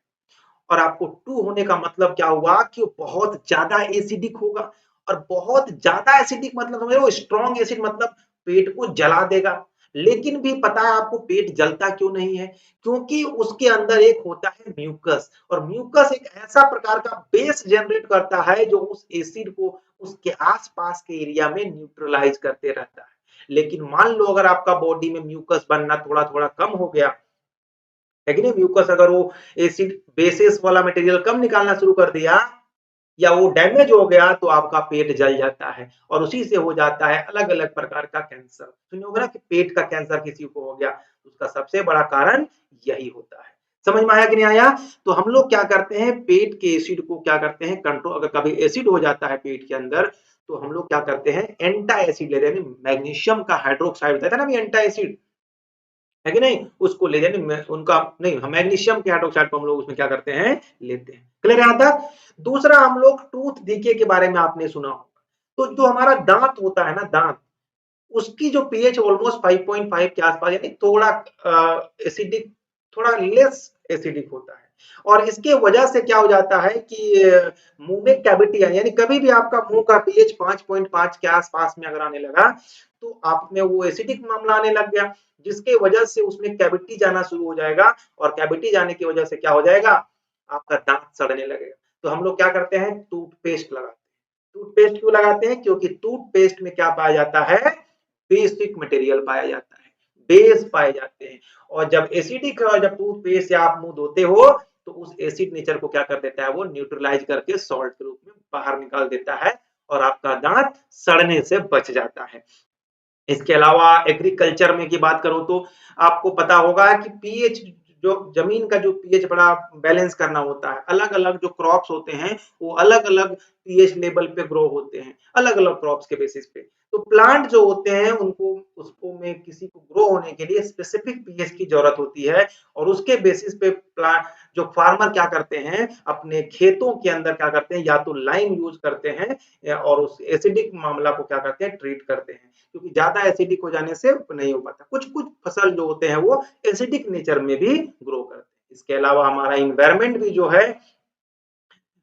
और आपको 2 होने का मतलब क्या हुआ कि वो बहुत ज्यादा एसिडिक होगा। और बहुत ज्यादा एसिडिक मतलब समझ लो स्ट्रॉन्ग एसिड, मतलब पेट को जला देगा। लेकिन भी पता है आपको पेट जलता क्यों नहीं है, क्योंकि उसके अंदर एक होता है म्यूकस, और म्यूकस एक ऐसा प्रकार का बेस जनरेट करता है जो उस एसिड को उसके आसपास के एरिया में न्यूट्रलाइज करते रहता है। लेकिन मान लो अगर आपका बॉडी में म्यूकस बनना थोड़ा थोड़ा कम हो गया है कि नहीं, म्यूकस अगर वो एसिड बेसिस वाला मटेरियल कम निकालना शुरू कर दिया या वो डैमेज हो गया तो आपका पेट जल जाता है और उसी से हो जाता है अलग अलग प्रकार का कैंसर। सुने होगा ना कि पेट का कैंसर किसी को हो गया, उसका सबसे बड़ा कारण यही होता है। समझ में आया कि नहीं आया? तो हम लोग क्या करते हैं, पेट के एसिड को क्या करते हैं कंट्रोल, अगर कभी एसिड हो जाता है पेट के अंदर तो हम लोग क्या करते हैं एंटा एसिड ले रहे हैं, मैग्नीशियम का हाइड्रोक्साइड होता है ना एंटा एसिड, है कि नहीं, उसको ले जाने उनका नहीं, हम मैग्नीशियम के हाइड्रोक्साइड को हम लोग उसमें क्या करते हैं लेते हैं। क्लियर है? यहाँ तक। दूसरा हम लोग टूथ डीके के बारे में आपने सुना होगा, तो जो हमारा दांत होता है ना, दांत, उसकी जो पीएच ऑलमोस्ट 5.5 के आसपास, यानी थोड़ा एसिडिक, थोड़ा लेस एसिडिक होता है। और इसके वजह से क्या हो जाता है कि मुंह में कैविटी है, यानी कभी भी आपका मुंह का पीएच 5.5 के आसपास में अगर आने लगा तो आप में वो एसिडिक मामला आने लग गया, जिसके वजह से उसमें कैविटी जाना शुरू हो जाएगा। और कैविटी जाने की वजह से क्या हो जाएगा, आपका दांत सड़ने लगेगा। तो हम लोग क्या करते हैं, टूथपेस्ट लगाते हैं। टूथपेस्ट क्यों लगाते हैं, क्योंकि टूथपेस्ट में क्या पाया जाता है, बेसिक मटेरियल पाया जाता है, बेस पाए जाते हैं। और जब एसिडिक जब टूथपेस्ट से आप मुंह धोते हो तो उस एसिड नेचर को क्या कर देता है, वो न्यूट्रलाइज करके सॉल्ट के रूप में बाहर निकाल देता है और आपका दांत सड़ने से बच जाता है। इसके अलावा एग्रीकल्चर में की बात करूं तो आपको पता होगा कि पीएच, जो जमीन का जो पीएच बड़ा बैलेंस करना होता है, अलग अलग जो क्रॉप्स होते हैं वो अलग अलग पीएच लेवल पे ग्रो होते हैं, अलग अलग क्रॉप्स के बेसिस पे। तो प्लांट जो होते हैं उनको उसको में किसी को ग्रो होने के लिए स्पेसिफिक पीएच की जरूरत होती है। और उसके बेसिस पे प्लांट, जो फार्मर क्या करते हैं अपने खेतों के अंदर क्या करते हैं, या तो लाइम यूज करते हैं और उस एसिडिक मामला को क्या करते हैं ट्रीट करते हैं, क्योंकि ज्यादा एसिडिक हो जाने से नहीं हो पाता। कुछ कुछ फसल जो होते हैं वो एसिडिक नेचर में भी ग्रो करते हैं। इसके अलावा हमारा इन्वायरमेंट भी जो है,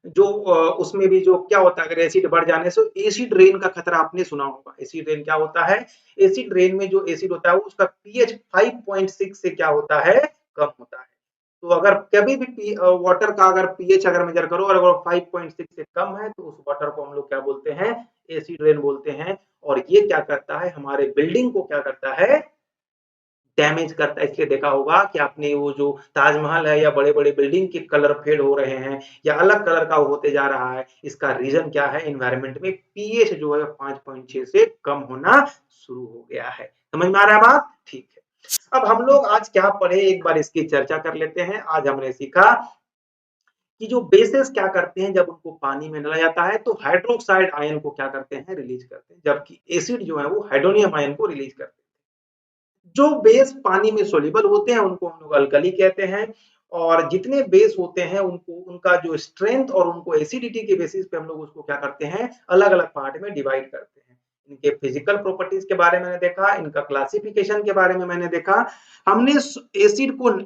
जो उसमें भी जो क्या होता है, अगर एसिड बढ़ जाने से एसिड रेन का खतरा आपने सुना होगा। एसिड रेन क्या होता है, एसिड रेन में जो एसिड होता है वो उसका पीएच 5.6 से क्या होता है, कम होता है। तो अगर कभी भी वाटर का अगर पीएच अगर मेजर करो और अगर 5.6 से कम है तो उस वाटर को हम लोग क्या बोलते हैं, एसिड रेन बोलते हैं। और ये क्या करता है, हमारे बिल्डिंग को क्या करता है, डैमेज करता है। इसलिए देखा होगा कि आपने वो जो ताजमहल है या बड़े बड़े बिल्डिंग के कलर फेड हो रहे हैं या अलग कलर का होते जा रहा है, इसका रीजन क्या है, इन्वायरमेंट में पीएच जो है 5.6 से कम होना शुरू हो गया है। समझ में आ रहा है बात? ठीक है। अब हम लोग आज क्या पढ़े, एक बार इसकी चर्चा कर लेते हैं। आज हमने सीखा कि जो बेसेस क्या करते हैं जब उनको पानी में डाला जाता है तो हाइड्रोक्साइड आयन को क्या करते हैं, रिलीज करते हैं, जबकि एसिड जो है वो हाइड्रोनियम आयन को रिलीज करते हैं। जो बेस पानी में सोल्यूबल होते हैं उनको हम लोग अल्कली कहते हैं, और जितने बेस होते हैं उनको उनका जो स्ट्रेंथ और उनको एसिडिटी के बेसिस पे हम लोग उसको क्या करते हैं, अलग अलग पार्ट में डिवाइड करते हैं। इनके फिजिकल प्रॉपर्टीज के बारे में मैंने देखा, इनका क्लासिफिकेशन के बारे में मैंने देखा, हमने एसिड को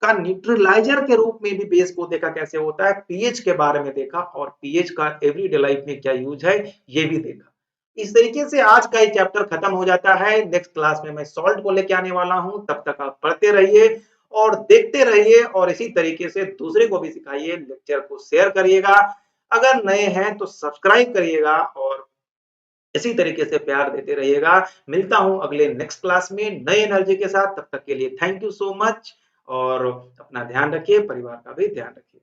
का न्यूट्रलाइजर के रूप में भी बेस को देखा कैसे होता है, पीएच के बारे में देखा और पीएच का एवरीडे लाइफ में क्या यूज है ये भी देखा। इस तरीके से आज का ये चैप्टर खत्म हो जाता है। नेक्स्ट क्लास में मैं सॉल्ट को लेके आने वाला हूं, तब तक आप पढ़ते रहिए और देखते रहिए और इसी तरीके से दूसरे को भी सिखाइए। लेक्चर को शेयर करिएगा, अगर नए हैं तो सब्सक्राइब करिएगा और इसी तरीके से प्यार देते रहिएगा। मिलता हूं अगले नेक्स्ट क्लास में नई एनर्जी के साथ, तब तक के लिए थैंक यू सो मच और अपना ध्यान रखिए, परिवार का भी ध्यान रखिए।